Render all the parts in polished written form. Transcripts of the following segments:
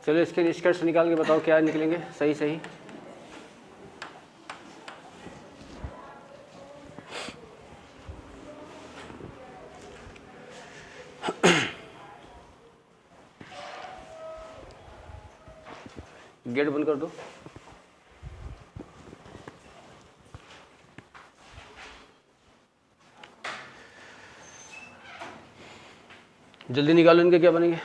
चलो इसके निष्कर्ष निकाल के बताओ क्या निकलेंगे सही सही। गेट बंद कर दो। जल्दी निकालो इनके क्या बनेंगे।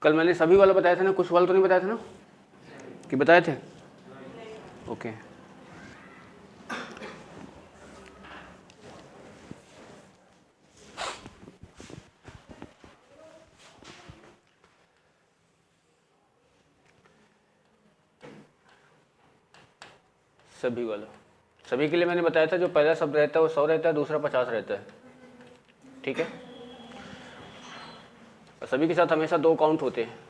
कल मैंने सभी वाला बताया था ना, कुछ वाला तो नहीं बताया था ना, कि बताए थे? ओके। सभी वाला, सभी के लिए मैंने बताया था जो पहला शब्द रहता है वो 100 रहता है, दूसरा 50 रहता है। ठीक है, और सभी के साथ हमेशा 2 काउंट होते हैं।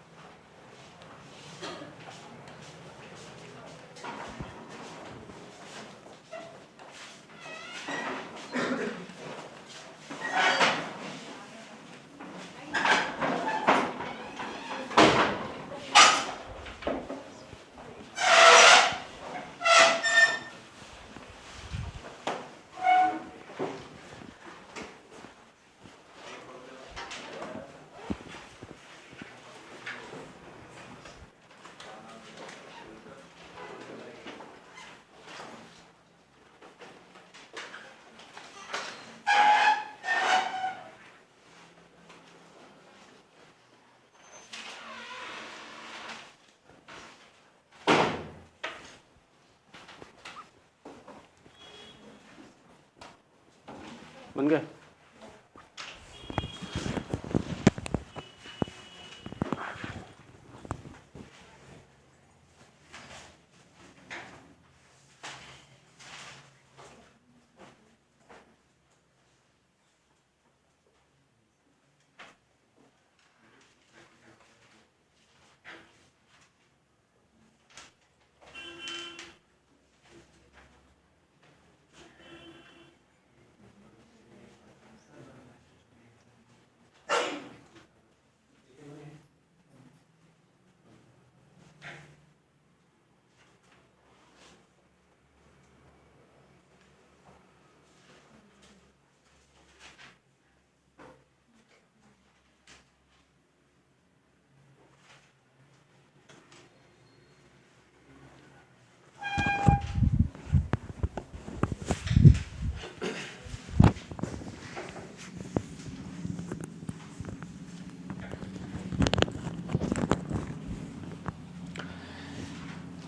बन गए?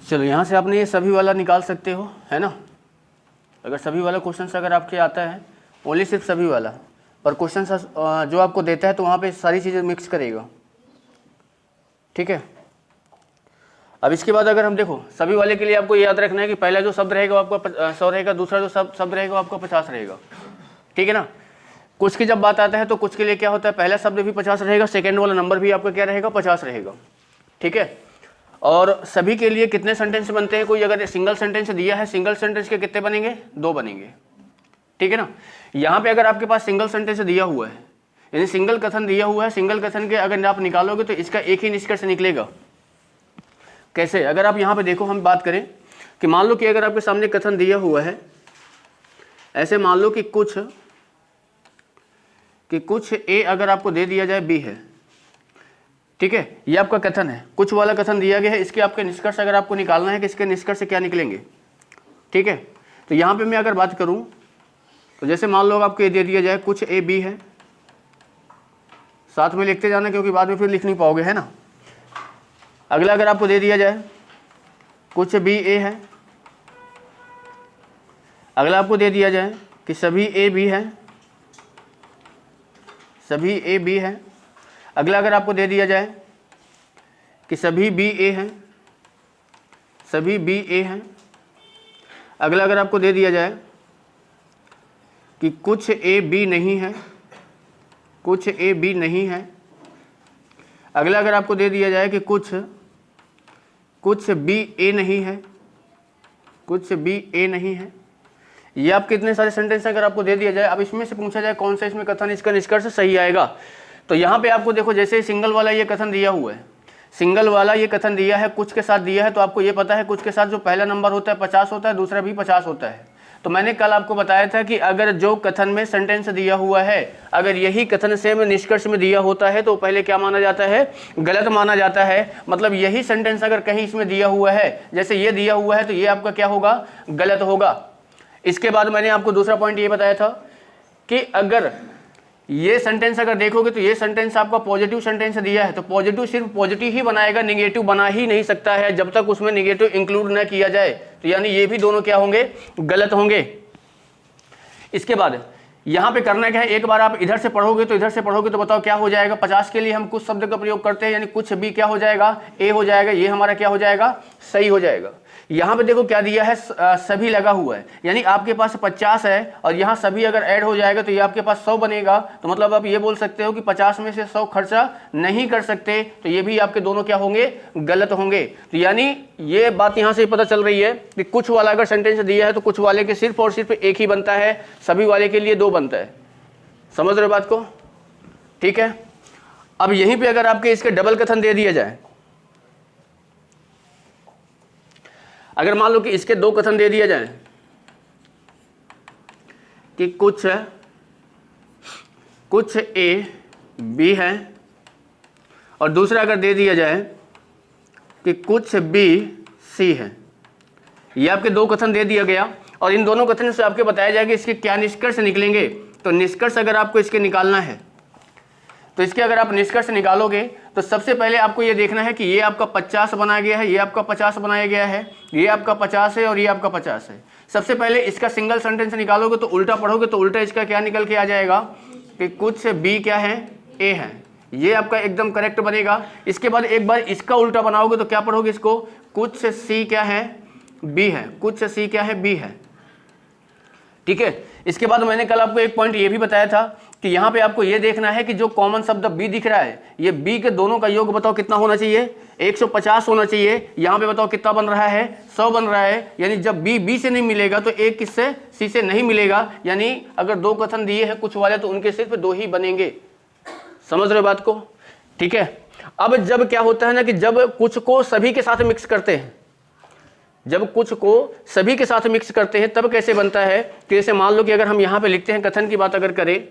चलो यहाँ से आपने ये सभी वाला निकाल सकते हो, है ना। अगर सभी वाला क्वेश्चन अगर आपके आता है, ओनली सिर्फ सभी वाला, पर क्वेश्चन जो आपको देता है तो वहाँ पे सारी चीज़ें मिक्स करेगा। ठीक है, अब इसके बाद अगर हम देखो सभी वाले के लिए आपको याद रखना है कि पहला जो शब्द रहेगा वो आपका 100 रहेगा, दूसरा जो शब्द रहेगा वो आपका 50 रहेगा। ठीक है ना। कुछ की जब बात आता है तो कुछ के लिए क्या होता है, पहला शब्द भी 50 रहेगा, सेकेंड वाला नंबर भी आपका क्या रहेगा, 50 रहेगा। ठीक है, और सभी के लिए कितने सेंटेंस बनते हैं, कोई अगर सिंगल सेंटेंस दिया है, सिंगल सेंटेंस के कितने बनेंगे, 2 बनेंगे। ठीक है ना। यहाँ पे अगर आपके पास सिंगल सेंटेंस दिया हुआ है, यानी सिंगल कथन दिया हुआ है, सिंगल कथन के अगर आप निकालोगे तो इसका एक ही निष्कर्ष निकलेगा। कैसे, अगर आप यहाँ पे देखो, हम बात करें कि मान लो कि अगर आपके सामने कथन दिया हुआ है, ऐसे मान लो कि कुछ ए अगर आपको दे दिया जाए बी है। ठीक है, ये आपका कथन है, कुछ वाला कथन दिया गया है, इसके आपके निष्कर्ष अगर आपको निकालना है कि इसके निष्कर्ष से क्या निकलेंगे। ठीक है, तो यहाँ पे मैं अगर बात करूँ तो जैसे मान लो आपको ये दे दिया जाए कुछ ए बी है, साथ में लिखते जाना क्योंकि बाद में फिर लिख नहीं पाओगे, है ना। अगला अगर आपको दे दिया जाए कुछ बी ए है, अगला आपको दे दिया जाए कि सभी ए बी है, सभी ए बी है। अगला अगर आपको दे दिया जाए कि सभी बी ए हैं, सभी बी ए हैं। अगला अगर आपको दे दिया जाए कि कुछ ए बी नहीं है, कुछ ए बी नहीं है। अगला अगर आपको दे दिया जाए कि कुछ बी ए नहीं है, कुछ बी ए नहीं है। ये आप कितने सारे सेंटेंस अगर आपको दे दिया जाए, अब इसमें से पूछा जाए कौन सा इसमें कथन इसका निष्कर्ष सही आएगा, तो यहाँ पे आपको देखो जैसे सिंगल वाला ये कथन दिया हुआ है, सिंगल वाला ये कथन दिया है, कुछ के साथ दिया है, तो आपको ये पता है कुछ के साथ जो पहला नंबर होता है 50 होता है, दूसरा भी 50 होता है। तो मैंने कल आपको बताया था कि अगर जो कथन में सेंटेंस दिया हुआ है, अगर यही कथन सेम निष्कर्ष में दिया होता है तो पहले क्या माना जाता है, गलत माना जाता है। मतलब यही सेंटेंस अगर कहीं इसमें दिया हुआ है, जैसे ये दिया हुआ है, तो ये आपका क्या होगा, गलत होगा। इसके बाद मैंने आपको दूसरा पॉइंट ये बताया था कि अगर ये सेंटेंस अगर देखोगे तो ये सेंटेंस आपका पॉजिटिव सेंटेंस दिया है, तो पॉजिटिव सिर्फ पॉजिटिव ही बनाएगा, निगेटिव बना ही नहीं सकता है जब तक उसमें निगेटिव इंक्लूड न किया जाए। तो यानी ये भी दोनों क्या होंगे, गलत होंगे। इसके बाद यहाँ पे करना क्या है, एक बार आप इधर से पढ़ोगे तो इधर से पढ़ोगे तो बताओ क्या हो जाएगा। 50 के लिए हम कुछ शब्द का प्रयोग करते हैं, यानी कुछ भी क्या हो जाएगा, ए हो जाएगा। ये हमारा क्या हो जाएगा, सही हो जाएगा। यहाँ पे देखो क्या दिया है, सभी लगा हुआ है, यानी आपके पास 50 है और यहाँ सभी अगर ऐड हो जाएगा तो ये आपके पास 100 बनेगा। तो मतलब आप ये बोल सकते हो कि 50 में से 100 खर्चा नहीं कर सकते, तो ये भी आपके दोनों क्या होंगे, गलत होंगे। तो यानी ये बात यहाँ से पता चल रही है कि कुछ वाला अगर सेंटेंस दिया है तो कुछ वाले के सिर्फ और सिर्फ एक ही बनता है, सभी वाले के लिए 2 बनता है। समझ रहे हो बात को, ठीक है। अब यहीं पे अगर आपके इसके डबल कथन दे दिया जाए, अगर मान लो कि इसके 2 कथन दे दिया जाए कि कुछ ए बी है, और दूसरा अगर दे दिया जाए कि कुछ बी सी है, ये आपके 2 कथन दे दिया गया, और इन दोनों कथन से आपके बताया जाएगा इसके क्या निष्कर्ष निकलेंगे। तो निष्कर्ष अगर आपको इसके निकालना है, तो इसके अगर आप निष्कर्ष निकालोगे तो सबसे पहले आपको ये देखना है कि ये आपका 50 बनाया गया है, ये आपका 50 बनाया गया है, ये आपका 50 है और ये आपका 50 है। सबसे पहले इसका सिंगल सेंटेंस निकालोगे तो उल्टा पढ़ोगे तो उल्टा इसका क्या निकल के आ जाएगा कि कुछ बी क्या है, ए है। ये आपका एकदम करेक्ट बनेगा। इसके बाद एक बार इसका उल्टा बनाओगे तो क्या पढ़ोगे, इसको कुछ सी क्या है, बी है, कुछ सी क्या है, बी है, ठीक है। इसके बाद मैंने कल आपको एक पॉइंट ये भी बताया था कि यहाँ पे आपको ये देखना है कि जो कॉमन शब्द बी दिख रहा है, ये बी के दोनों का योग बताओ कितना होना चाहिए, 150 होना चाहिए। यहाँ पे बताओ कितना बन रहा है, 100 बन रहा है। यानी जब बी बी से नहीं मिलेगा तो एक किससे, सी से नहीं मिलेगा। यानी अगर 2 कथन दिए हैं कुछ वाले तो उनके सिर्फ 2 ही बनेंगे। समझ रहे हो बात को, ठीक है। अब जब क्या होता है ना कि जब कुछ को सभी के साथ मिक्स करते हैं, जब कुछ को सभी के साथ मिक्स करते हैं तब कैसे बनता है कि जैसे मान लो कि अगर हम यहाँ पे लिखते हैं, कथन की बात अगर करें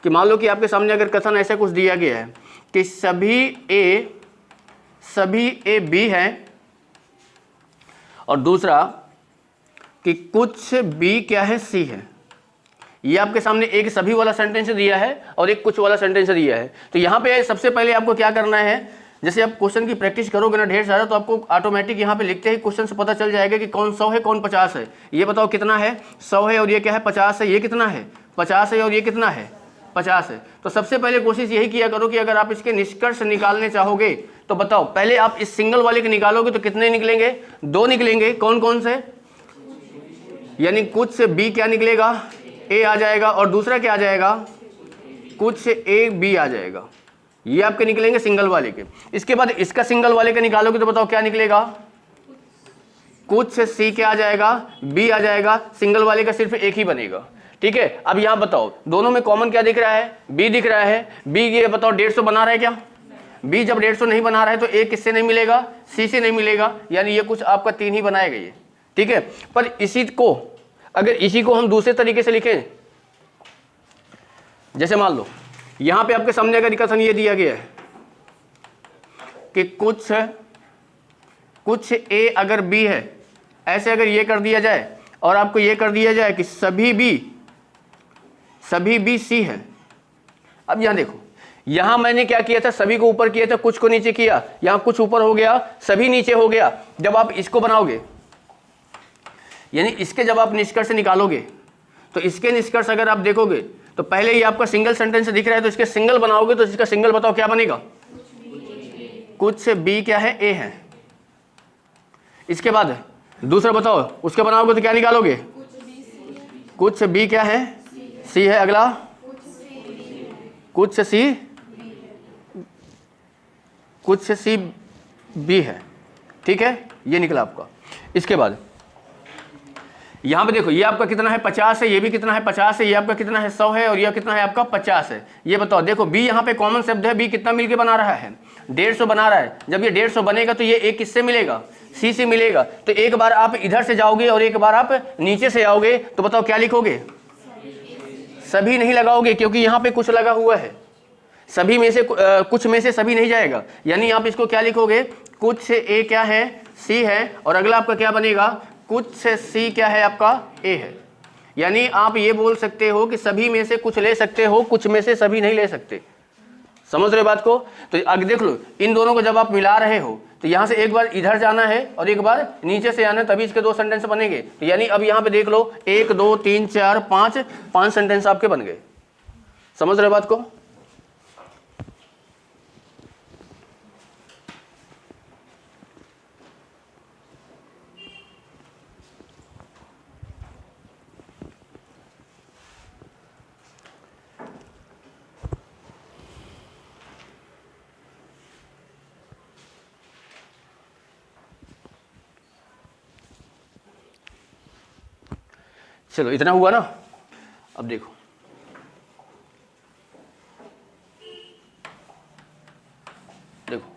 कि मान लो कि आपके सामने अगर कथन ऐसा कुछ दिया गया है कि सभी ए बी है, और दूसरा कि कुछ बी क्या है, सी है। ये आपके सामने एक सभी वाला सेंटेंस दिया है और एक कुछ वाला सेंटेंस दिया है। तो यहाँ पे सबसे पहले आपको क्या करना है, जैसे आप क्वेश्चन की प्रैक्टिस करोगे ना ढेर सारा, तो आपको ऑटोमेटिक यहाँ पे लिखते ही क्वेश्चन से पता चल जाएगा कि कौन 100 है कौन 50 है। ये बताओ कितना है, 100 है और ये क्या है, 50 है। ये कितना है, 50 है और ये कितना है, 50 है। तो सबसे पहले कोशिश यही किया करो कि अगर आप इसके निष्कर्ष निकालने चाहोगे तो बताओ पहले आप इस सिंगल वाले के निकालोगे तो कितने निकलेंगे, 2 निकलेंगे। कौन कौन से, यानी कुछ से बी क्या निकलेगा, ए आ जाएगा, और दूसरा क्या आ जाएगा, कुछ से ए बी आ जाएगा। ये आपके निकलेंगे सिंगल वाले के। इसके बाद इसका सिंगल वाले का निकालोगे तो बताओ क्या निकलेगा, कुछ से सी क्या आ जाएगा, बी आ जाएगा। सिंगल वाले का सिर्फ एक ही बनेगा, ठीक है। अब यहाँ बताओ दोनों में कॉमन क्या दिख रहा है, बी दिख रहा है। बी ये बताओ 150 बना रहा है क्या, बी जब 150 नहीं बना रहा है तो ए किससे नहीं मिलेगा, सी से नहीं मिलेगा। यानी ये कुछ आपका 3 ही बनाएगा ये, ठीक है। पर इसी को अगर इसी को हम दूसरे तरीके से लिखें, जैसे मान लो यहां पे आपके सामने अगर कथन ये दिया गया है कि कुछ ए अगर बी है, ऐसे अगर ये कर दिया जाए और आपको ये कर दिया जाए कि सभी बी सी है। अब यहां देखो, यहां मैंने क्या किया था, सभी को ऊपर किया था, कुछ को नीचे किया। यहां कुछ ऊपर हो गया, सभी नीचे हो गया। जब आप इसको बनाओगे, यानी इसके जब आप निष्कर्ष निकालोगे तो इसके निष्कर्ष अगर आप देखोगे तो पहले ही आपका सिंगल सेंटेंस दिख रहा है, तो इसके सिंगल बनाओगे तो इसका सिंगल बताओ क्या बनेगा, कुछ बी क्या है, ए है। इसके बाद दूसरा बताओ, उसके बनाओगे तो क्या निकालोगे, कुछ बी क्या है, सी है। अगला कुछ सी, कुछ सी बी है, ठीक है, ये निकला आपका। इसके बाद यहां पे देखो, ये आपका कितना है 50 है, ये भी कितना है 50 है, ये आपका कितना है 100 है, और ये कितना है आपका 50 है। ये बताओ, देखो बी यहाँ पे कॉमन शब्द है, बी कितना मिलके बना रहा है, 150 बना रहा है। जब ये 150 बनेगा तो ये एक किससे मिलेगा, सी से मिलेगा। तो एक बार आप इधर से जाओगे और एक बार आप नीचे से आओगे, तो बताओ क्या लिखोगे, सभी नहीं लगाओगे, क्योंकि यहाँ पे कुछ लगा हुआ है, सभी में से कुछ में से सभी नहीं जाएगा, यानी आप इसको क्या लिखोगे, कुछ से ए क्या है, सी है, और अगला आपका क्या बनेगा, कुछ से सी क्या है आपका, ए है। यानी आप ये बोल सकते हो कि सभी में से कुछ ले सकते हो, कुछ में से सभी नहीं ले सकते। समझ रहे बात को। तो अब देख लो, इन दोनों को जब आप मिला रहे हो तो यहां से एक बार इधर जाना है और एक बार नीचे से आना है, तभी इसके दो सेंटेंस बनेंगे। तो यानी अब यहां पे देख लो, 1 2 3 4 5 सेंटेंस आपके बन गए। समझ रहे बात को। चलो इतना हुआ ना। अब देखो, देखो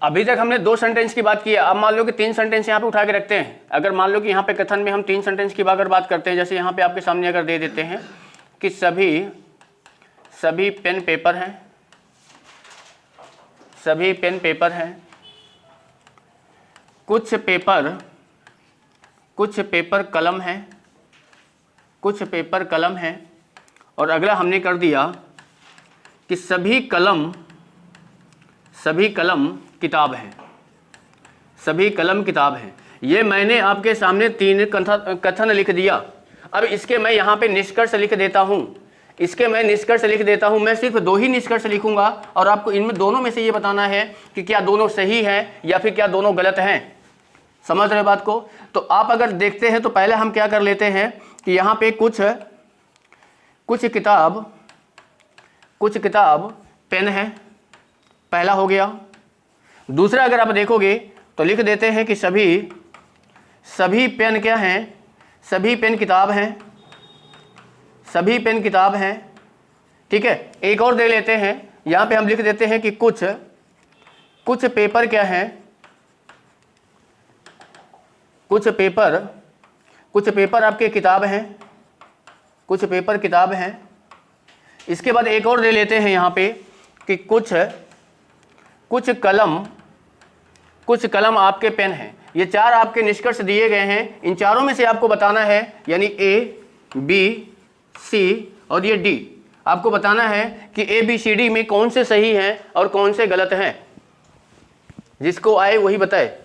अभी तक हमने 2 सेंटेंस की बात की है। अब मान लो कि 3 सेंटेंस यहाँ पे उठा के रखते हैं। अगर मान लो कि यहाँ पे कथन में हम 3 सेंटेंस की अगर बात करते हैं, जैसे यहाँ पे आपके सामने अगर दे देते हैं कि सभी पेन पेपर हैं, सभी पेन पेपर हैं, कुछ पेपर कलम है, कुछ पेपर कलम है, और अगला हमने कर दिया कि सभी कलम किताब है, सभी कलम किताब है। ये मैंने आपके सामने 3 कथन लिख दिया। अब इसके मैं यहाँ पे निष्कर्ष लिख देता हूँ, इसके मैं निष्कर्ष लिख देता हूँ। मैं सिर्फ 2 ही निष्कर्ष लिखूंगा और आपको इनमें दोनों में से ये बताना है कि क्या दोनों सही है या फिर क्या दोनों गलत हैं। समझ रहे बात को। तो आप अगर देखते हैं तो पहले हम क्या कर लेते हैं कि यहाँ पे कुछ किताब पेन है, पहला हो गया। दूसरा अगर आप देखोगे तो लिख देते हैं कि सभी पेन क्या हैं, सभी पेन किताब हैं, सभी पेन किताब हैं, ठीक है। एक और दे लेते हैं, यहाँ पे हम लिख देते हैं कि कुछ पेपर क्या हैं, कुछ पेपर आपके किताब हैं, कुछ पेपर किताब हैं। इसके बाद एक और दे लेते हैं यहाँ पे कि कुछ कलम आपके पेन हैं। ये 4 आपके निष्कर्ष दिए गए हैं। इन चारों में से आपको बताना है, यानी ए, बी, सी और ये डी, आपको बताना है कि ए बी सी डी में कौन से सही हैं और कौन से गलत हैं। जिसको आए वही बताए।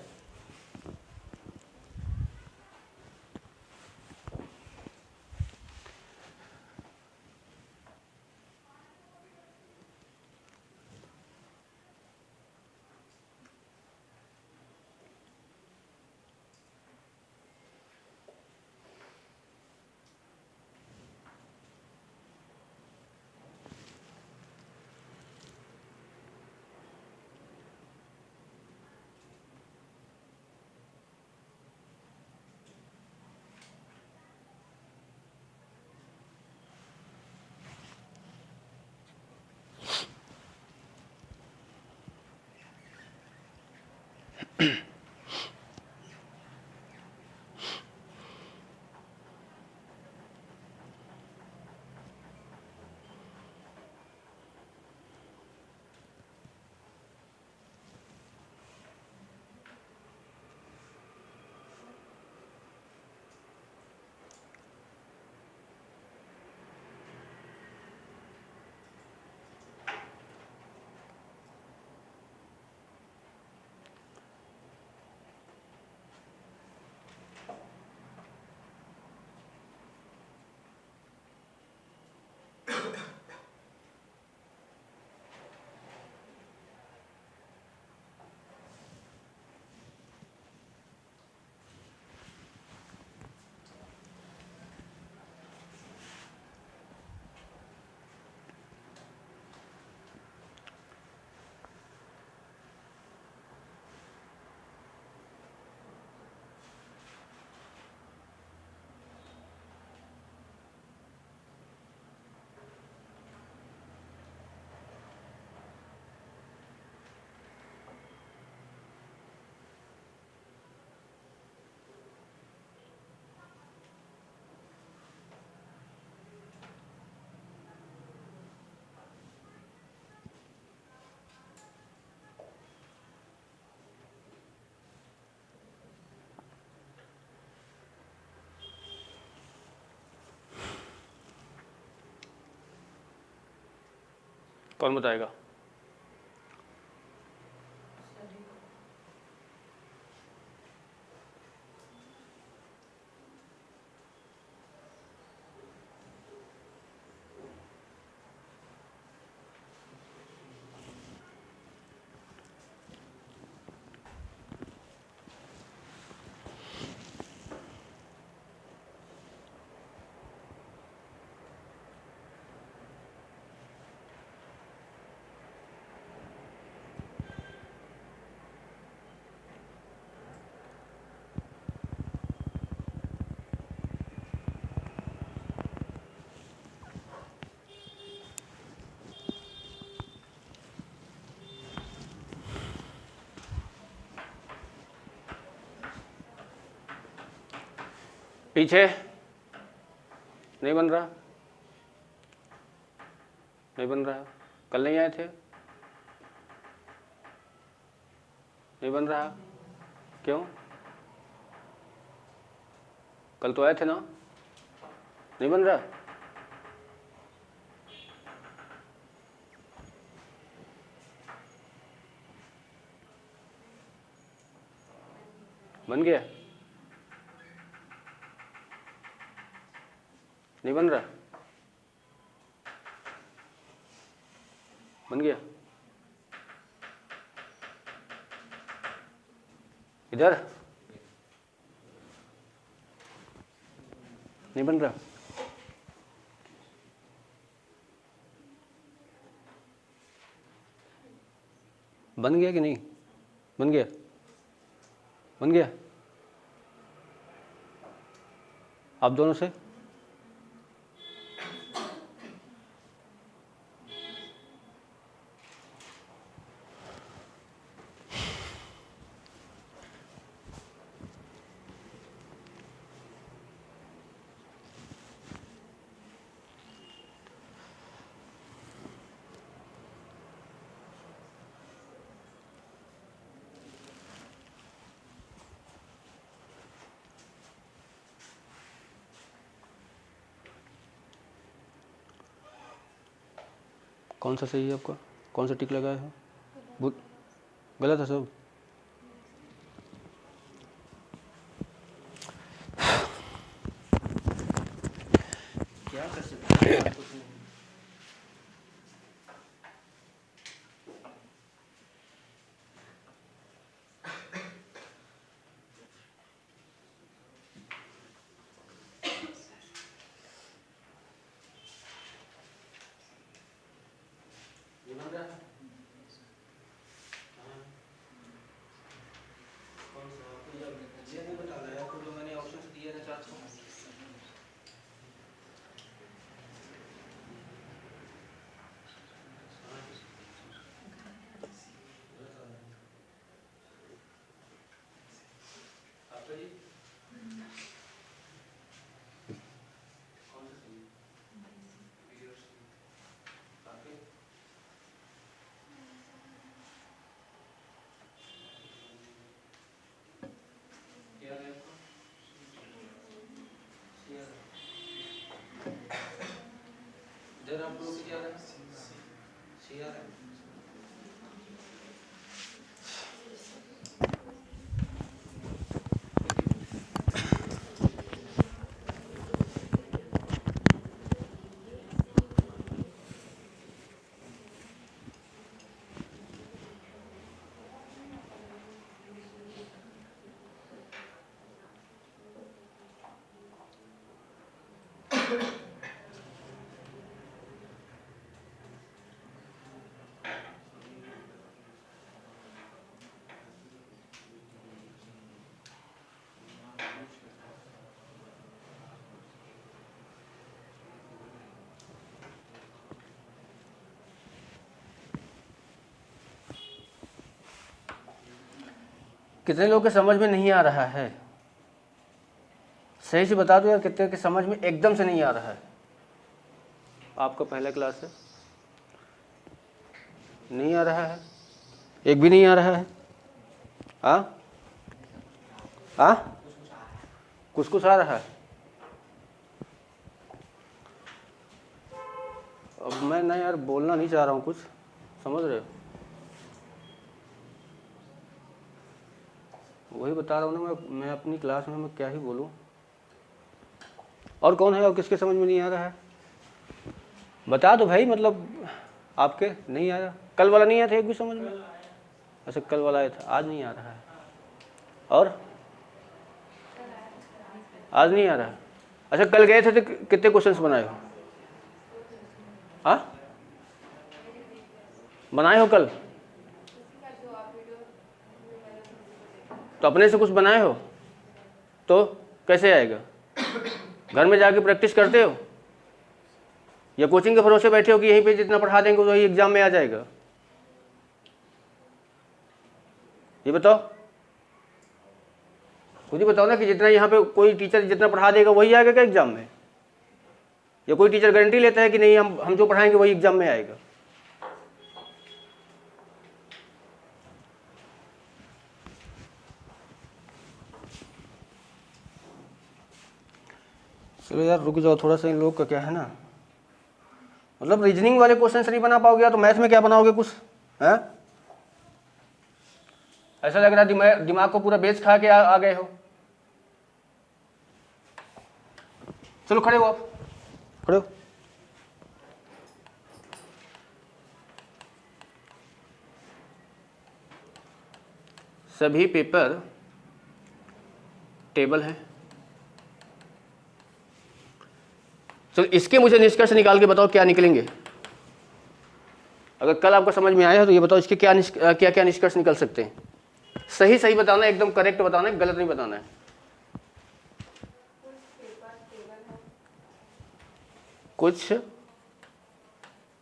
कौन बताएगा? पीछे नहीं बन रहा, नहीं बन रहा। कल नहीं आए थे, नहीं बन रहा। क्यों? कल तो आए थे ना, नहीं बन रहा। बन गया? नहीं बन रहा? बन गया? इधर नहीं बन रहा। बन गया कि नहीं? बन गया? बन गया? आप दोनों से कौन सा सही है आपका? कौन सा टिक लगाया है? गलत है सब। क्या कर सकते हैं? कुछ नहीं। इधर आप लोग क्या है? सीआर है। कितने लोग के समझ में नहीं आ रहा है? सही से बता दो यार, कितने के समझ में एकदम से नहीं आ रहा है? आपका पहला क्लास है, नहीं आ रहा है? एक भी नहीं आ रहा है? कुछ आ रहा है? अब मैं ना यार बोलना नहीं चाह रहा हूँ कुछ, समझ रहे हो? वही बता रहा हूँ ना मैं अपनी क्लास में मैं क्या ही बोलूँ। और कौन है और किसके समझ में नहीं आ रहा है? बता दो भाई, मतलब आपके नहीं आया? कल वाला नहीं आया था एक भी समझ में? अच्छा कल वाला आया था, आज नहीं आ रहा है। और आज नहीं आ रहा है? अच्छा कल गए थे तो कितने क्वेश्चंस बनाए हो? हाँ बनाए हो कल? तो अपने से कुछ बनाए हो तो कैसे आएगा? घर में जाके प्रैक्टिस करते हो या कोचिंग के भरोसे बैठे हो कि यहीं पे जितना पढ़ा देंगे वही एग्जाम में आ जाएगा? ये बताओ, खुद ही बताओ ना कि जितना यहाँ पे कोई टीचर जितना पढ़ा देगा वही आएगा क्या एग्जाम में? या कोई टीचर गारंटी लेता है कि नहीं हम जो पढ़ाएंगे वही एग्जाम में आएगा? चलो यार रुक जाओ थोड़ा सा, इन लोग का क्या है ना, मतलब रीजनिंग वाले क्वेश्चन नहीं बना पाओगे तो मैथ में क्या बनाओगे कुछ? है ऐसा लग रहा है दिमाग को पूरा बेच खा के आ गए हो। चलो खड़े हो, आप खड़े हो। सभी पेपर टेबल है। चलो इसके मुझे निष्कर्ष निकाल के बताओ क्या निकलेंगे। अगर कल आपको समझ में आया तो ये बताओ इसके क्या क्या निष्कर्ष निकल सकते हैं। सही सही बताना, एकदम करेक्ट बताना है, गलत नहीं बताना है। कुछ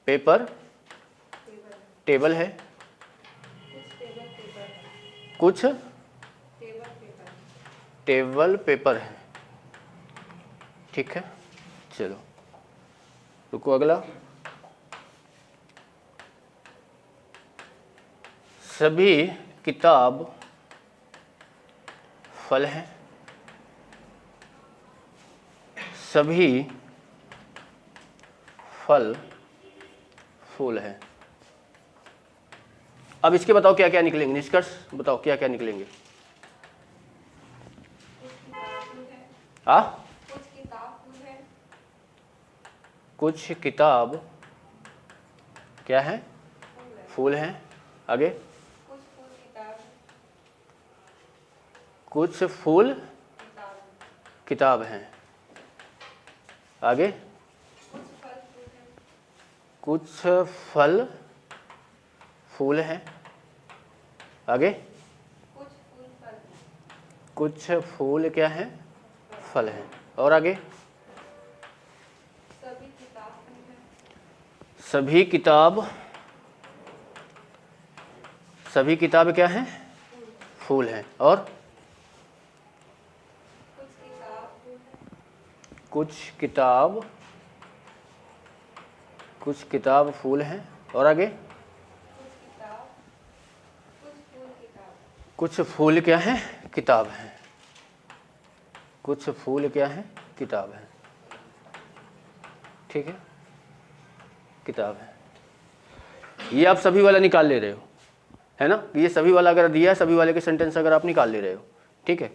पेपर टेबल है, कुछ टेबल पेपर है। ठीक है चलो रुको, अगला। सभी किताब फल है, सभी फल फूल है। अब इसके बताओ क्या क्या निकलेंगे निष्कर्ष, बताओ क्या क्या निकलेंगे। हाँ कुछ किताब क्या है? फूल है। आगे? कुछ फूल किताब हैं। आगे? कुछ फल फूल हैं। आगे? कुछ फूल क्या हैं? फल हैं। और आगे? सभी किताब क्या हैं? फूल हैं। और कुछ किताब फूल हैं। और आगे? कुछ फूल क्या हैं? किताब हैं। कुछ फूल क्या हैं? किताब हैं। ठीक है, किताब है। ये आप सभी वाला निकाल ले रहे हो, है ना? ये सभी वाला अगर दिया है, सभी वाले के सेंटेंस अगर आप निकाल ले रहे हो, ठीक है।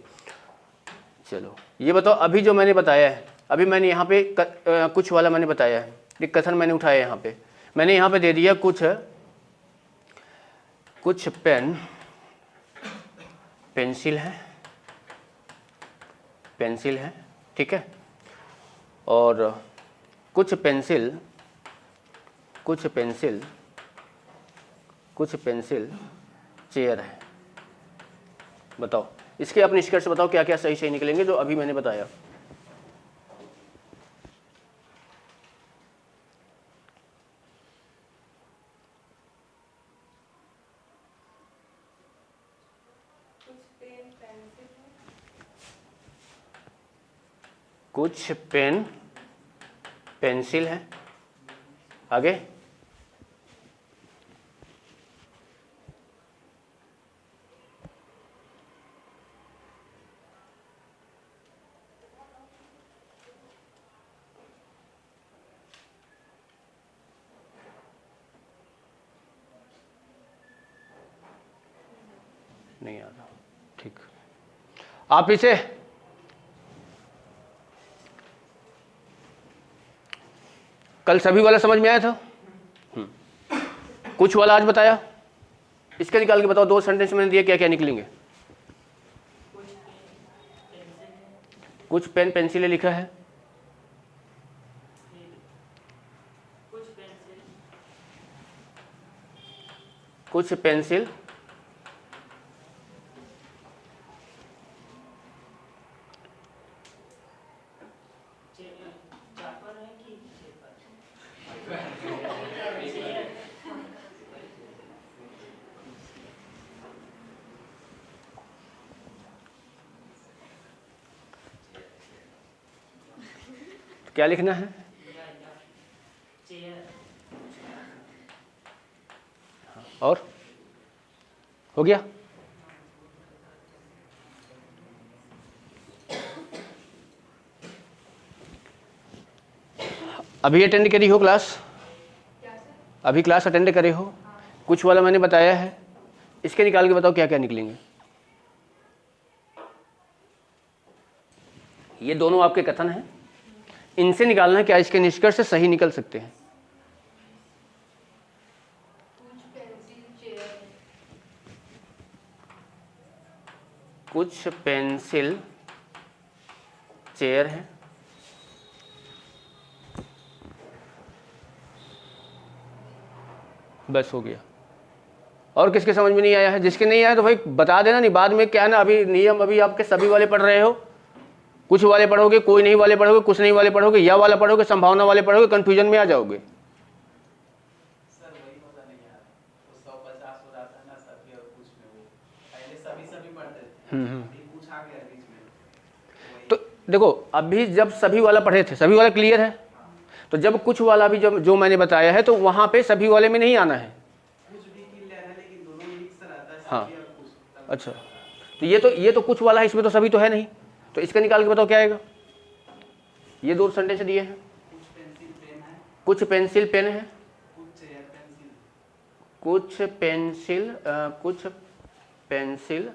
चलो ये बताओ, अभी जो मैंने बताया है, अभी मैंने यहाँ पे कुछ वाला मैंने बताया है, एक कथन मैंने उठाया यहाँ पे, मैंने यहाँ पे दे दिया कुछ पेंसिल है, ठीक है। और कुछ पेंसिल चेयर है। बताओ इसके आप निष्कर्ष बताओ क्या क्या सही निकलेंगे जो अभी मैंने बताया। कुछ पेन पेंसिल है। आगे? नहीं आ रहा, ठीक। आप इसे कल सभी वाला समझ में आया था? कुछ वाला आज बताया, इसके निकाल के बताओ, 2 सेंटेंस मैंने दिए क्या क्या निकलेंगे। कुछ पेन पेंसिलें लिखा है, कुछ पेंसिल क्या लिखना है? और हो गया? अभी अटेंड करी हो क्लास? अभी क्लास अटेंड करे हो? कुछ वाला मैंने बताया है, इसके निकाल के बताओ क्या क्या निकलेंगे। ये दोनों आपके कथन हैं, इनसे निकालना है क्या इसके निष्कर्ष से सही निकल सकते हैं। कुछ पेंसिल चेयर है, बस हो गया। और किसके समझ में नहीं आया है? जिसके नहीं आया तो भाई बता देना, नहीं बाद में क्या है ना, अभी नियम अभी आपके सभी वाले पढ़ रहे हो, कुछ वाले पढ़ोगे, कोई नहीं वाले पढ़ोगे, कुछ नहीं वाले पढ़ोगे, या वाला पढ़ोगे, संभावना वाले पढ़ोगे, कंफ्यूजन में आ जाओगे। सर वही मजा नहीं आ रहा, 150 हो जाता है ना सभी और कुछ में, वो पहले सभी पढ़ते थे, अभी कुछ आ गया बीच में। तो देखो अभी जब सभी वाला पढ़े थे, सभी वाला क्लियर है, तो जब कुछ वाला भी जो मैंने बताया है तो वहां पे सभी वाले में नहीं आना है। कुछ भी क्लियर है लेकिन दोनों मिक्स रहता है, हाँ, सभी और कुछ। अच्छा, तो ये तो कुछ वाला है, इसमें तो सभी तो है नहीं, तो इसका निकाल के बताओ क्या आएगा। ये 2 सेंटेंस दिए हैं, कुछ पेंसिल पेन है, कुछ पेंसिल पेन है, कुछ चेयर पेंसिल, कुछ पेंसिल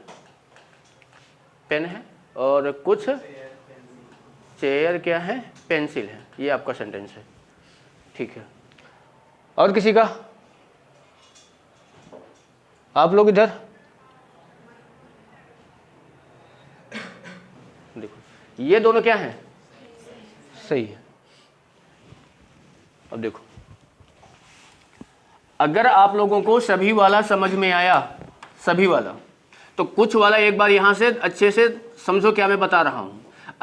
पेन है, और कुछ चेयर पेंसिल। चेयर क्या है, पेंसिल है। ये आपका सेंटेंस है, ठीक है। और किसी का? आप लोग इधर देखो, ये दोनों क्या हैं, सही है। अब देखो, अगर आप लोगों को सभी वाला समझ में आया, सभी वाला, तो कुछ वाला एक बार यहां से अच्छे से समझो क्या मैं बता रहा हूं।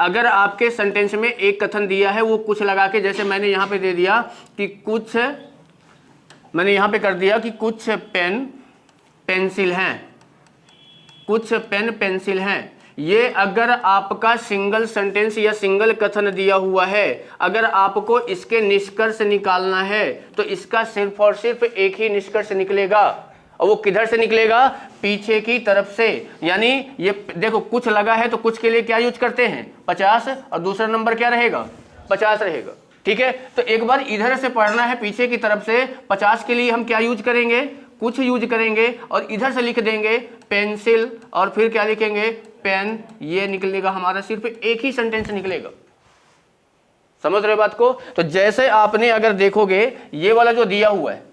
अगर आपके सेंटेंस में एक कथन दिया है, वो कुछ लगा के, जैसे मैंने यहां पे दे दिया कि कुछ, मैंने यहां पे कर दिया कि कुछ पेन पेंसिल हैं, कुछ पेन पेंसिल हैं। ये अगर आपका सिंगल सेंटेंस या सिंगल कथन दिया हुआ है, अगर आपको इसके निष्कर्ष निकालना है तो इसका सिर्फ और सिर्फ एक ही निष्कर्ष निकलेगा, और वो किधर से निकलेगा, पीछे की तरफ से। यानी ये देखो कुछ लगा है तो कुछ के लिए क्या यूज करते हैं, 50, और दूसरा नंबर क्या रहेगा, 50 रहेगा, ठीक है। तो एक बार इधर से पढ़ना है पीछे की तरफ से, 50 के लिए हम क्या यूज करेंगे, कुछ यूज करेंगे, और इधर से लिख देंगे पेंसिल, और फिर क्या लिखेंगे, पेन। ये निकलेगा हमारा, सिर्फ एक ही सेंटेंस निकलेगा। समझ रहे बात को? तो जैसे आपने अगर देखोगे ये वाला जो दिया हुआ है,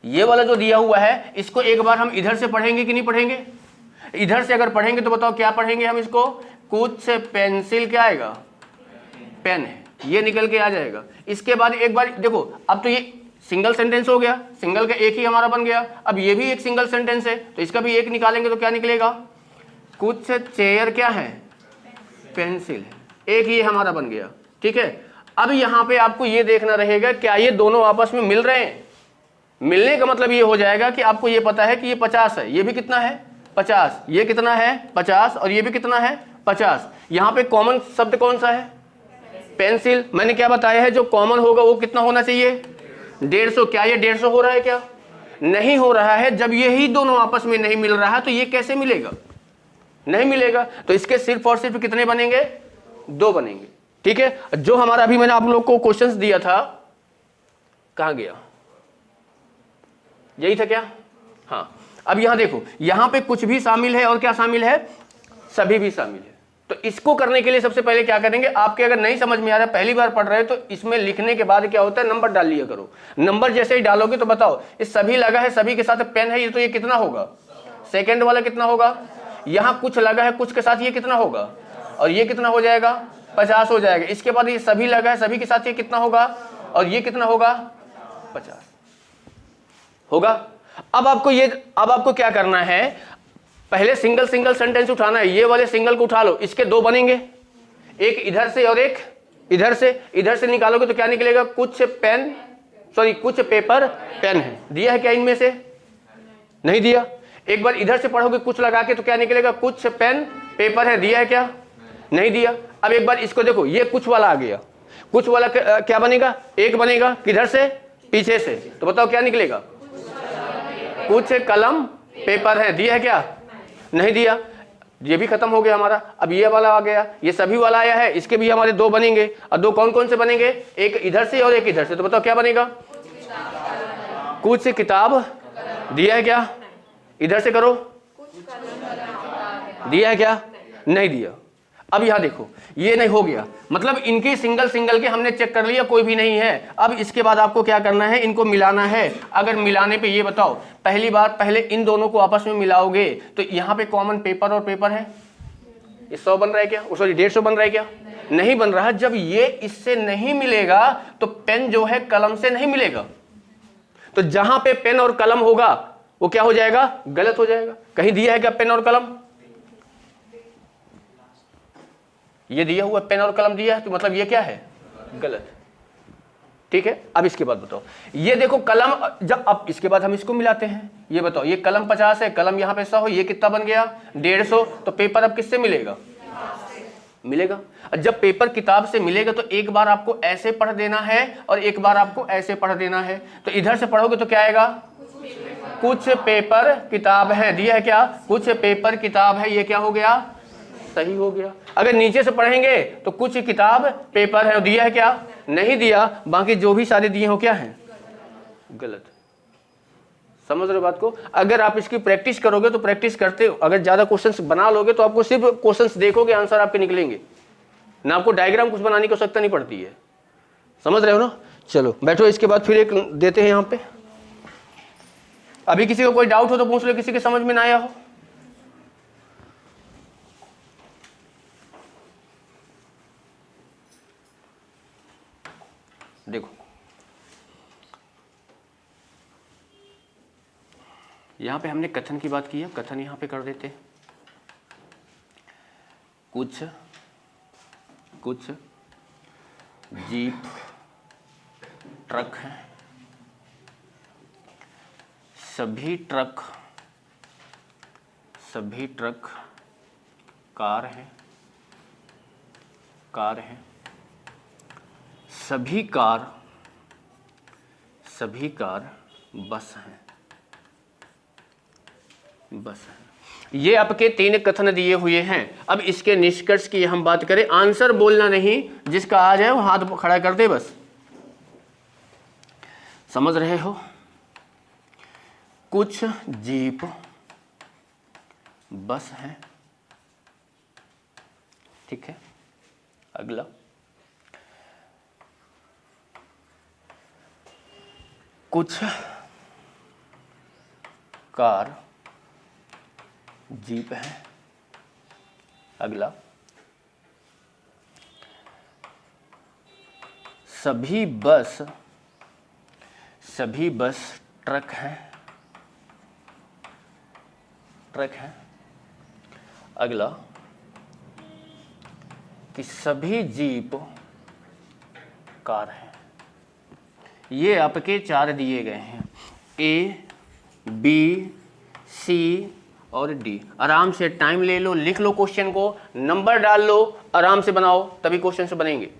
ये वाला जो दिया हुआ है, इसको एक बार हम इधर से पढ़ेंगे कि नहीं पढ़ेंगे? इधर से अगर पढ़ेंगे तो बताओ क्या पढ़ेंगे हम इसको, कुछ पेंसिल क्या आएगा, पेन है, ये निकल के आ जाएगा। इसके बाद एक बार देखो, अब तो ये सिंगल सेंटेंस हो गया, सिंगल का एक ही हमारा बन गया। अब ये भी एक सिंगल सेंटेंस है, तो इसका भी एक निकालेंगे तो क्या निकलेगा, कुछ चेयर क्या है, पेंसिल है, एक ही हमारा बन गया, ठीक है। अब यहां पे आपको ये देखना रहेगा क्या ये दोनों आपस में मिल रहे हैं। मिलने का मतलब ये हो जाएगा कि आपको ये पता है कि ये 50 है, ये भी कितना है, 50, ये कितना है, 50, और ये भी कितना है, 50। यहां पे कॉमन शब्द कौन सा है, पेंसिल। मैंने क्या बताया है, जो कॉमन होगा वो कितना होना चाहिए, 150। क्या ये 150 हो रहा है, क्या नहीं हो रहा है। जब यही दोनों आपस में नहीं मिल रहा है तो ये कैसे मिलेगा, नहीं मिलेगा। तो इसके सिर्फ और सिर्फ कितने बनेंगे, 2 बनेंगे, ठीक है। जो हमारा अभी मैंने आप लोग को क्वेश्चंस दिया था, कहां गया, यही था क्या, हाँ। अब यहाँ देखो, यहाँ पे कुछ भी शामिल है और क्या शामिल है, सभी भी शामिल है। तो इसको करने के लिए सबसे पहले क्या करेंगे, आपके अगर नहीं समझ में आ रहा है, पहली बार पढ़ रहे हो, तो इसमें लिखने के बाद क्या होता है, नंबर डाल लिया करो। नंबर जैसे ही डालोगे तो बताओ, इस सभी लगा है, सभी के साथ पेन है, ये तो ये कितना होगा, सेकंड वाला कितना होगा, यहाँ कुछ लगा है, कुछ के साथ ये कितना होगा, और ये कितना हो जाएगा, 50 हो जाएगा। इसके बाद ये सभी लगा है, सभी के साथ ये कितना होगा, और ये कितना होगा, 50 होगा। अब आपको क्या करना है, पहले सिंगल सिंगल सेंटेंस उठाना है। ये वाले सिंगल को उठा लो, इसके दो बनेंगे, एक इधर से और एक इधर से। इधर से निकालोगे तो क्या निकलेगा, कुछ पेपर पेन है। दिया है क्या इनमें से, नहीं दिया। एक बार इधर से पढ़ोगे कुछ लगा के तो क्या निकलेगा, कुछ पेन पेपर है। दिया है क्या, नहीं दिया। अब एक बार इसको देखो, ये कुछ वाला आ गया, कुछ वाला क्या बनेगा, एक बनेगा, किधर से, पीछे से। तो बताओ क्या निकलेगा, कुछ कलम पेपर है। दिया है क्या, नहीं दिया। ये भी खत्म हो गया हमारा। अब ये वाला आ गया, ये सभी वाला आया है, इसके भी हमारे दो बनेंगे। और दो कौन कौन से बनेंगे, एक इधर से और एक इधर से। तो बताओ क्या बनेगा, कुछ किताब। दिया है क्या, इधर से करो, दिया है क्या, नहीं दिया। अब यहां देखो, ये नहीं हो गया, मतलब इनके सिंगल सिंगल के हमने चेक कर लिया, कोई भी नहीं है। अब इसके बाद आपको क्या करना है, इनको मिलाना है। अगर मिलाने पे ये बताओ, पहली बार पहले इन दोनों को आपस में मिलाओगे तो यहाँ पे कॉमन पेपर और पेपर है, ये 100 बन रहा है क्या, सॉरी 150 बन रहा है क्या, नहीं बन रहा। जब ये इससे नहीं मिलेगा तो पेन जो है कलम से नहीं मिलेगा। तो जहां पे पेन और कलम होगा वो क्या हो जाएगा, गलत हो जाएगा। कहीं दिया है क्या पेन और कलम, ये दिया हुआ पेन और कलम दिया है, तो मतलब ये क्या है, गलत। ठीक है। अब इसके बाद बताओ, ये देखो कलम, जब अब इसके बाद हम इसको मिलाते हैं। ये बताओ, ये कलम 50 है, कलम यहाँ पे 100 है, ये कितना बन गया, 150। तो पेपर अब किससे मिलेगा, मिलेगा। जब पेपर किताब से मिलेगा तो एक बार आपको ऐसे पढ़ देना है और एक बार आपको ऐसे पढ़ देना है। तो इधर से पढ़ोगे तो क्या आएगा, कुछ पेपर किताब है। दिया है क्या, कुछ पेपर किताब है, ये क्या हो गया, सही हो गया। अगर नीचे से पढ़ेंगे तो कुछ किताब पेपर है, दिया है क्या, नहीं दिया। बाकी जो भी सारे दिए हो क्या है, गलत। समझ रहे हो बात को। अगर आप इसकी प्रैक्टिस करोगे तो प्रैक्टिस करते, अगर ज्यादा क्वेश्चंस बना लोगे तो आपको सिर्फ क्वेश्चंस देखोगे, आंसर आपके निकलेंगे ना, आपको डायग्राम कुछ बनाने की आवश्यकता नहीं पड़ती है। समझ रहे हो ना। चलो बैठो, इसके बाद फिर एक देते हैं यहाँ पे। अभी किसी को कोई डाउट हो तो पूछ लो, किसी के समझ में ना आया हो। देखो यहां पे हमने कथन की बात की है, कथन यहां पे कर देते। कुछ जीप ट्रक हैं, सभी ट्रक कार हैं, सभी कार बस हैं। ये आपके 3 कथन दिए हुए हैं। अब इसके निष्कर्ष की हम बात करें, आंसर बोलना नहीं, जिसका आ जाए वो हाथ खड़ा कर दे बस। समझ रहे हो। कुछ जीप बस हैं, ठीक है। अगला, कुछ कार जीप है। अगला, सभी बस ट्रक हैं। अगला, कि सभी जीप कार है। ये आपके 4 दिए गए हैं, ए, बी, सी और डी। आराम से टाइम ले लो, लिख लो क्वेश्चन को, नंबर डाल लो, आराम से बनाओ, तभी क्वेश्चन से बनेंगे।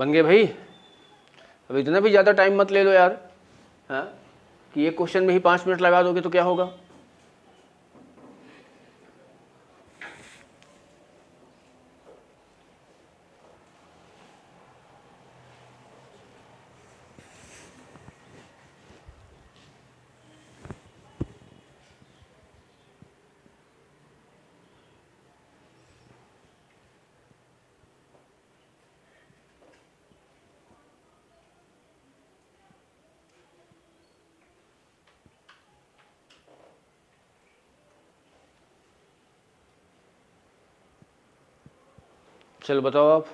बन गए भाई? अब इतना भी ज़्यादा टाइम मत ले लो यार, हाँ, कि एक क्वेश्चन में ही 5 मिनट लगा दोगे तो क्या होगा। चलो बताओ आप।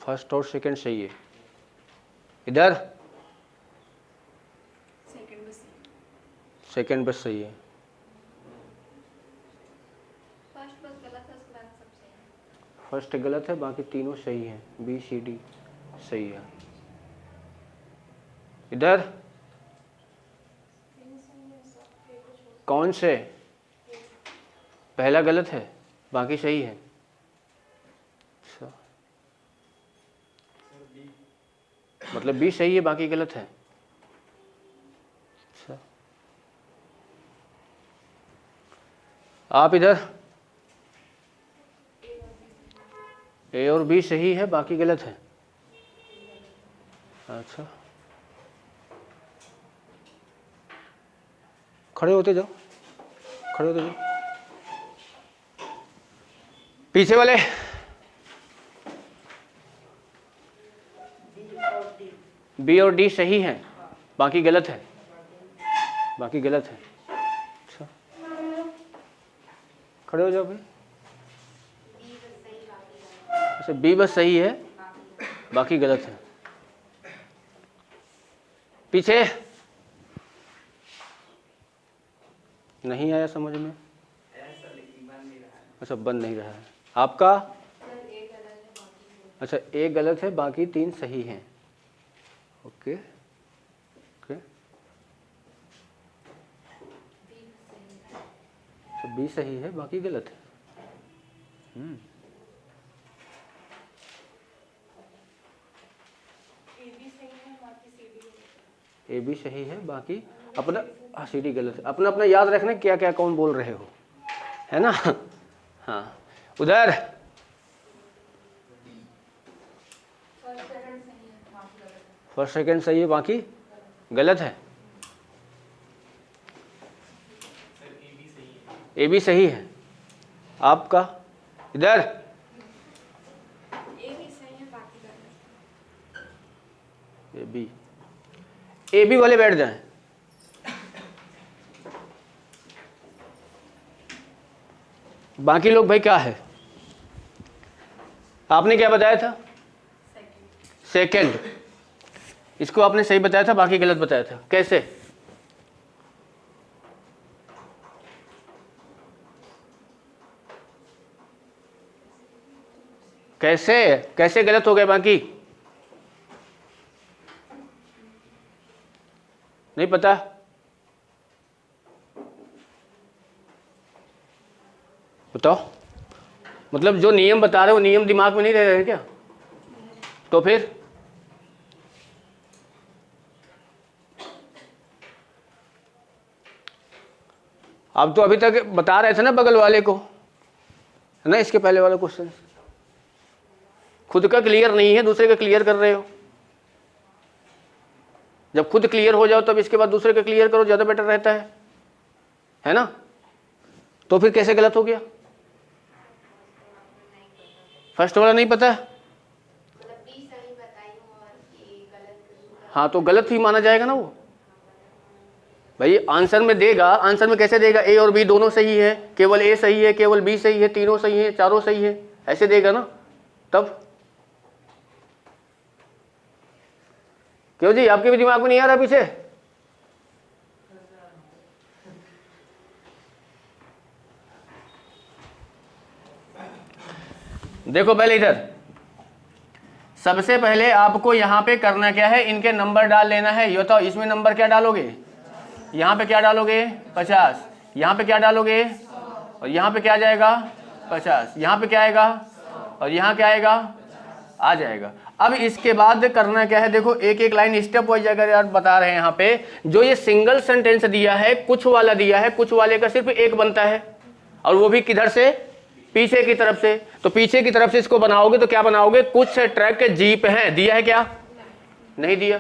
फर्स्ट और सेकंड सही है। इधर सेकंड बस सही है। फर्स्ट गलत है, बाकी तीनों सही हैं। बी सी डी सही है। इधर कौन से? पहला गलत है, बाकी सही है। अच्छा, मतलब बी सही है, बाकी गलत है। अच्छा, आप इधर ए और बी सही है, बाकी गलत है। अच्छा, खड़े होते जाओ, खड़े होते जाओ। पीछे वाले बी और डी सही है, बाकी गलत है, बाकी गलत है। अच्छा, खड़े हो जाओ भाई। अच्छा, बी बस सही है, बाकी गलत है। पीछे नहीं आया समझ में? अच्छा, बन नहीं रहा है आपका। अच्छा, एक गलत है, बाकी 3 सही हैं। Okay okay. अच्छा, बी सही है, बाकी गलत है। ए बी सही है, बाकी अपना सी डी गलत है। अपना अपना याद रखना क्या क्या कौन बोल रहे हो, है ना। हाँ, उधर फर्स्ट सेकंड सही है, बाकी गलत है। ए बी सही है आपका। इधर ए बी वाले बैठ जाएं। बाकी लोग भाई क्या है? आपने क्या बताया था? सेकंड। इसको आपने सही बताया था, बाकी गलत बताया था। कैसे? कैसे कैसे गलत हो गए बाकी? नहीं पता? बताओ। मतलब जो नियम बता रहे हो, नियम दिमाग में नहीं रह रहे क्या? तो फिर आप तो अभी तक बता रहे थे ना बगल वाले को, है ना, इसके पहले वाला क्वेश्चन। खुद का क्लियर नहीं है, दूसरे का क्लियर कर रहे हो। जब खुद क्लियर हो जाओ तब इसके बाद दूसरे का क्लियर करो, ज्यादा बेटर रहता है ना। तो फिर कैसे गलत हो गया? फर्स्ट वाला नहीं पता? हाँ, तो गलत ही माना जाएगा ना वो। भाई आंसर में देगा, आंसर में कैसे देगा? ए और बी दोनों सही है, केवल ए सही है, केवल बी सही है, तीनों सही है, चारों सही है, ऐसे देगा ना। तब क्यों जी, आपके भी दिमाग में नहीं आ रहा पीछे? देखो पहले इधर, सबसे पहले आपको यहां पे करना क्या है? इनके नंबर डाल लेना है। ये तो इसमें नंबर क्या डालोगे? यहाँ पे क्या डालोगे? 50। यहाँ पे क्या डालोगे? और यहाँ पे क्या जाएगा? 50। यहाँ पे क्या आएगा? और यहाँ क्या आएगा, आ जाएगा। अब इसके बाद करना क्या है, देखो एक एक लाइन स्टेप वाइज अगर यार बता रहे हैं यहाँ पे, जो ये सिंगल सेंटेंस दिया है, कुछ वाला दिया है, कुछ वाले का सिर्फ एक बनता है, और वो भी किधर से, पीछे की तरफ से। तो पीछे की तरफ से इसको बनाओगे तो क्या बनाओगे, कुछ ट्रक जीप है, दिया है क्या, नहीं दिया,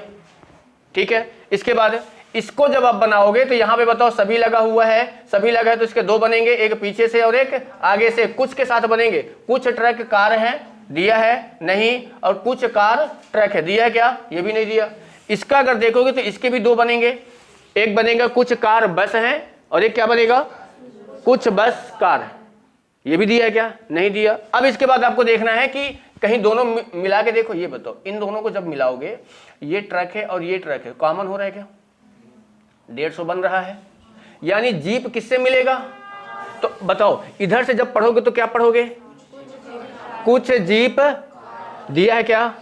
ठीक है। इसके बाद इसको जब आप बनाओगे तो यहाँ पे बताओ सभी लगा हुआ है, सभी लगा है तो इसके दो बनेंगे, एक पीछे से और एक आगे से, कुछ के साथ बनेंगे। कुछ ट्रक कार है, दिया है नहीं, और कुछ कार ट्रक है, दिया है क्या, ये भी नहीं दिया। इसका अगर देखोगे तो इसके भी दो बनेंगे, एक बनेगा कुछ कार बस है, और एक क्या बनेगा, कुछ बस कार है, ये भी दिया है क्या, नहीं दिया। अब इसके बाद आपको देखना है कि कहीं दोनों मिला के देखो, ये बताओ इन दोनों को जब मिलाओगे, ये ट्रक है और ये ट्रक है, कॉमन हो रहा है क्या, 150 बन रहा है, यानी जीप किससे मिलेगा। तो बताओ इधर से जब पढ़ोगे तो क्या पढ़ोगे, कुछ जीप, दिया है क्या,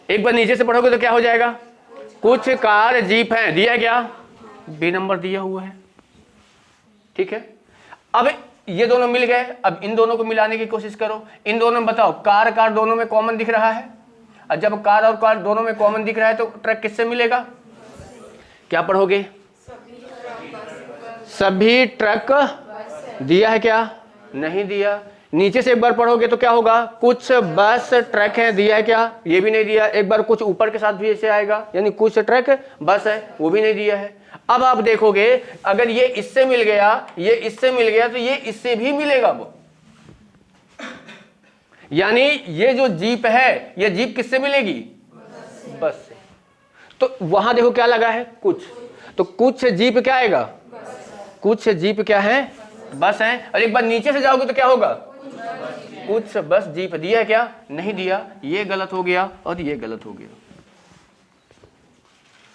एक बार नीचे से पढ़ोगे तो क्या हो जाएगा, कुछ कार जीप है, दिया है क्या, बी नंबर दिया हुआ है, ठीक है। अब ये दोनों मिल गए, अब इन दोनों को मिलाने की कोशिश करो, इन दोनों में बताओ कार कार दोनों में कॉमन दिख रहा है, और जब कार और कार दोनों में कॉमन दिख रहा है तो ट्रक किससे मिलेगा, क्या पढ़ोगे, सभी ट्रक, दिया है क्या, नहीं दिया। नीचे से एक बार पढ़ोगे तो क्या होगा, कुछ बस ट्रक है, दिया है क्या, ये भी नहीं दिया। एक बार कुछ ऊपर के साथ भी ऐसे आएगा, यानी कुछ ट्रक बस है, वो भी नहीं दिया है। अब आप देखोगे अगर ये इससे मिल गया, ये इससे मिल गया, तो ये इससे भी मिलेगा वो, यानी ये जो जीप है, ये जीप किससे मिलेगी, बस से। तो वहां देखो क्या लगा है, कुछ, तो कुछ जीप क्या आएगा, कुछ जीप क्या है, बस है। और एक बार नीचे से जाओगे तो क्या होगा, कुछ बस जीप, दिया क्या, नहीं दिया। ये गलत हो गया और ये गलत हो गया।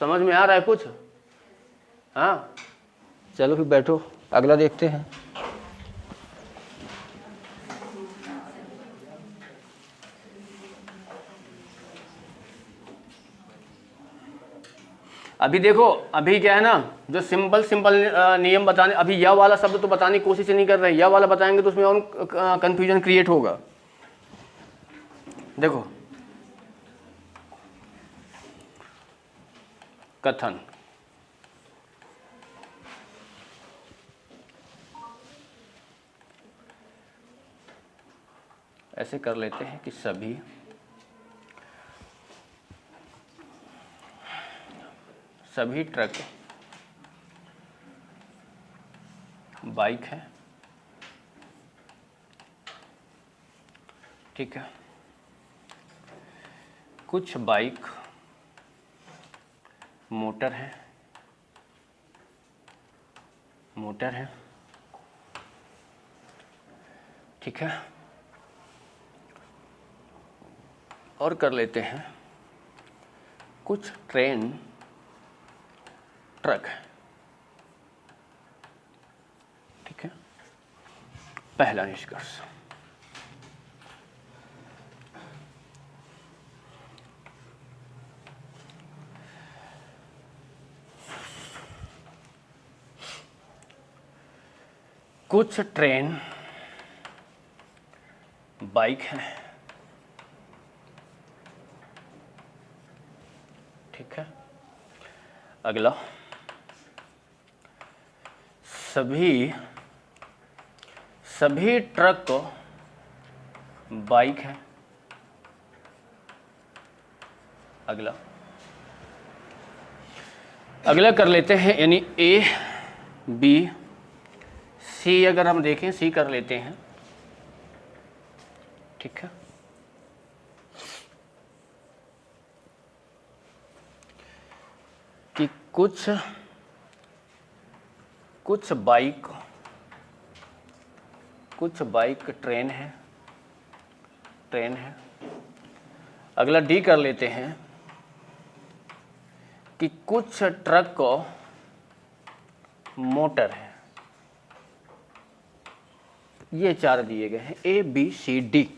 समझ में आ रहा है कुछ, हाँ चलो फिर बैठो, अगला देखते हैं। अभी देखो, अभी क्या है ना, जो सिंपल सिंपल नियम बताने, अभी यह वाला शब्द तो बताने की कोशिश नहीं कर रहे, यह वाला बताएंगे तो उसमें और कंफ्यूजन क्रिएट होगा। देखो कथन, ऐसे कर लेते हैं कि सभी ट्रक बाइक है, ठीक है। कुछ बाइक मोटर है, ठीक है। और कर लेते हैं कुछ ट्रेन ट्रक है, ठीक है। पहला निष्कर्ष, कुछ ट्रेन बाइक है, ठीक है। अगला, सभी ट्रक बाइक है। अगला कर लेते हैं, यानी ए बी सी, अगर हम देखें सी कर लेते हैं, ठीक है। कि कुछ बाइक ट्रेन है। अगला डी कर लेते हैं कि कुछ ट्रक मोटर है। ये चार दिए गए हैं, ए बी सी डी।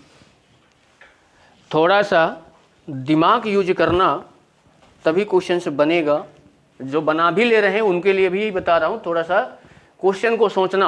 थोड़ा सा दिमाग यूज करना तभी क्वेश्चन बनेगा। जो बना भी ले रहे हैं उनके लिए भी बता रहा हूं, थोड़ा सा क्वेश्चन को सोचना,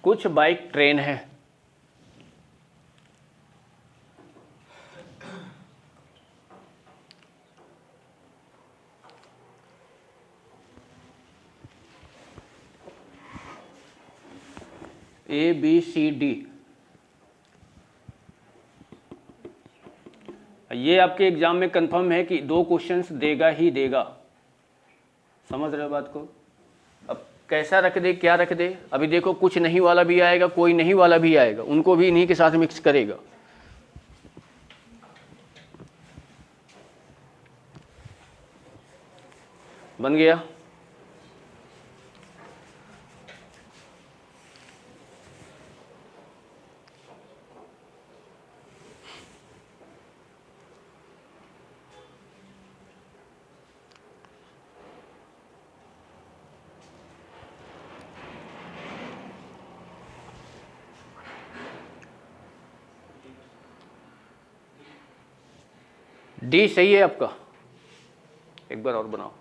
कुछ बाइक ट्रेन है। ABCD, ये आपके एग्जाम में कंफर्म है कि 2 क्वेश्चंस देगा ही देगा। समझ रहे हो बात को? अब कैसा रख दे, क्या रख दे, अभी देखो कुछ नहीं वाला भी आएगा, कोई नहीं वाला भी आएगा, उनको भी इन्हीं के साथ मिक्स करेगा। बन गया? डी सही है आपका, एक बार और बनाओ।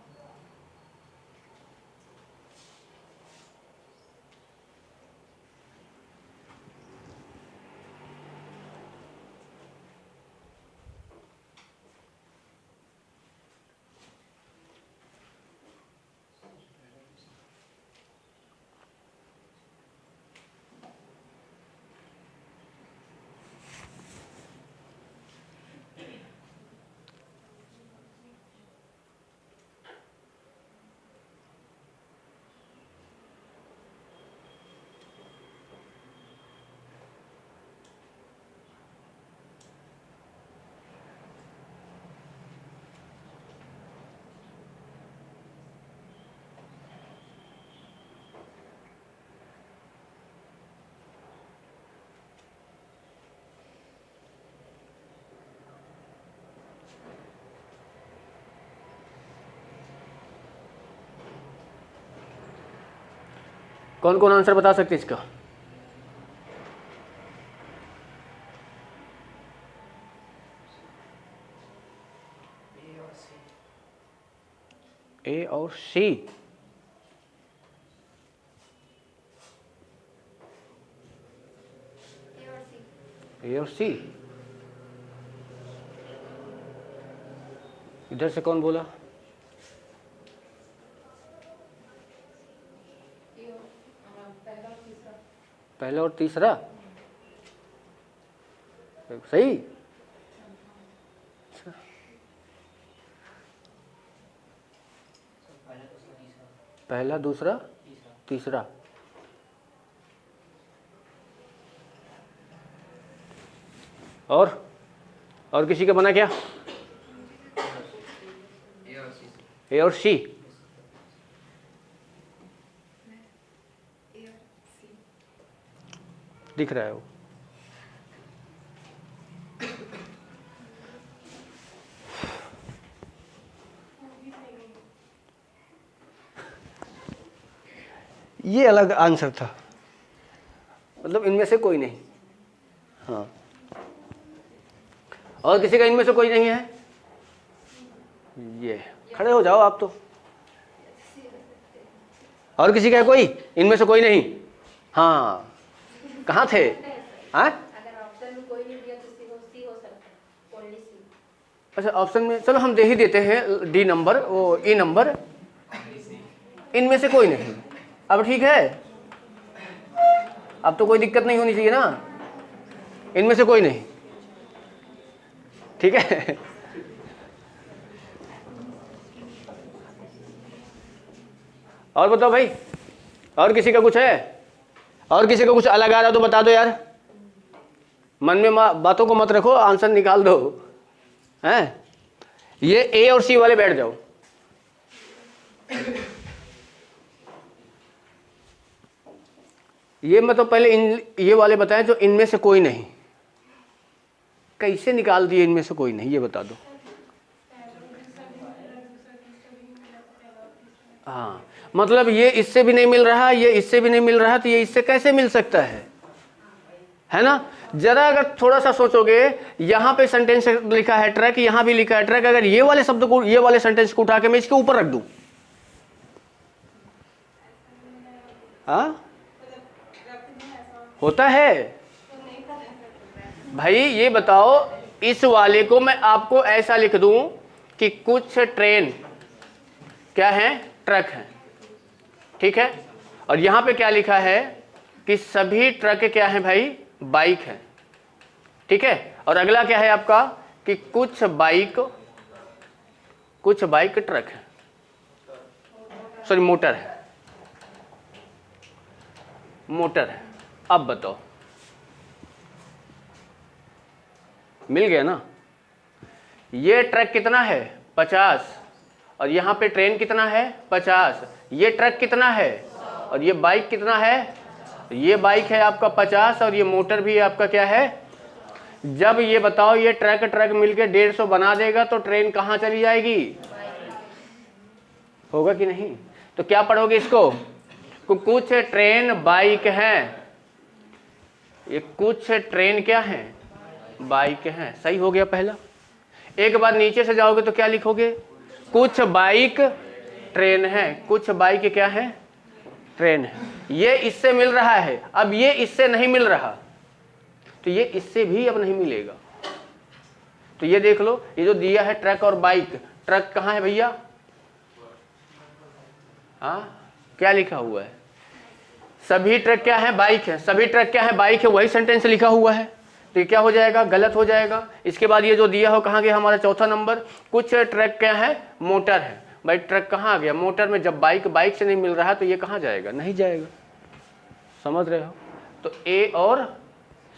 कौन कौन आंसर बता सकते इसका? ए और सी। ए और सी, इधर से कौन बोला? पहला और तीसरा सही। पहला, दूसरा, तीसरा। और किसी का बना क्या? ए और सी। दिख रहा है वो। ये अलग आंसर था, मतलब इनमें से कोई नहीं। हाँ, और किसी का इनमें से कोई नहीं है? ये खड़े हो जाओ आप तो। और किसी का है कोई? इनमें से कोई नहीं। हाँ, कहाँ थे? हाँ, अगर ऑप्शन में कोई नहीं दिया तो सी हो सकता है, ओनली सी। अच्छा, ऑप्शन में चलो हम दे ही देते हैं डी नंबर, वो ए नंबर। इनमें से कोई नहीं। अब ठीक है, अब तो कोई दिक्कत नहीं होनी चाहिए ना। इनमें से कोई नहीं, ठीक है। और बताओ भाई, और किसी का कुछ है? और किसी का कुछ अलग आ रहा तो बता दो यार। मन में बातों को मत रखो, आंसर निकाल दो। हैं? ये ए और सी वाले बैठ जाओ। ये मतलब पहले ये वाले बताएं जो इनमें से कोई नहीं। कैसे निकाल दिए इनमें से कोई नहीं, ये बता दो। हाँ, मतलब ये इससे भी नहीं मिल रहा, ये इससे भी नहीं मिल रहा, तो ये इससे कैसे मिल सकता है ना? जरा अगर थोड़ा सा सोचोगे, यहां पे सेंटेंस लिखा है ट्रक, यहां भी लिखा है ट्रक, अगर ये वाले शब्द को, ये वाले सेंटेंस को उठा के मैं इसके ऊपर रख दूं, हाँ, होता है भाई। ये बताओ, इस वाले को मैं आपको ऐसा लिख दूं कि कुछ ट्रेन क्या है, ट्रक है, ठीक है, और यहां पे क्या लिखा है कि सभी ट्रक क्या है भाई, बाइक है, ठीक है। और अगला क्या है आपका कि कुछ बाइक ट्रक है, सॉरी मोटर है, मोटर है। अब बताओ, मिल गया ना। ये ट्रक कितना है 50, और यहां पे ट्रेन कितना है 50, ये ट्रक कितना है और ये बाइक कितना है, ये बाइक है आपका 50 और ये मोटर भी आपका क्या है। जब ये बताओ ये ट्रक मिलके 150 बना देगा तो ट्रेन कहां चली जाएगी, होगा कि नहीं। तो क्या पढ़ोगे इसको, कुछ ट्रेन बाइक हैं, ये कुछ ट्रेन क्या है, बाइक हैं। सही हो गया पहला। एक बार नीचे से जाओगे तो क्या लिखोगे, कुछ बाइक ट्रेन है, कुछ बाइक क्या है, ट्रेन है। ये इससे मिल रहा है, अब ये इससे नहीं मिल रहा तो ये इससे भी अब नहीं मिलेगा। तो ये देख लो, ये जो दिया है ट्रक और बाइक, ट्रक कहाँ है भैया, हाँ क्या लिखा हुआ है, सभी ट्रक क्या है, बाइक है, सभी ट्रक क्या है, बाइक है, वही सेंटेंस लिखा हुआ है। तो ये क्या हो जाएगा, गलत हो जाएगा। इसके बाद ये जो दिया हो कहाँ गया हमारा चौथा नंबर, कुछ ट्रक क्या है, मोटर है। भाई ट्रक कहाँ आ गया, मोटर में। जब बाइक से नहीं मिल रहा तो ये कहाँ जाएगा, नहीं जाएगा। समझ रहे हो। तो ए और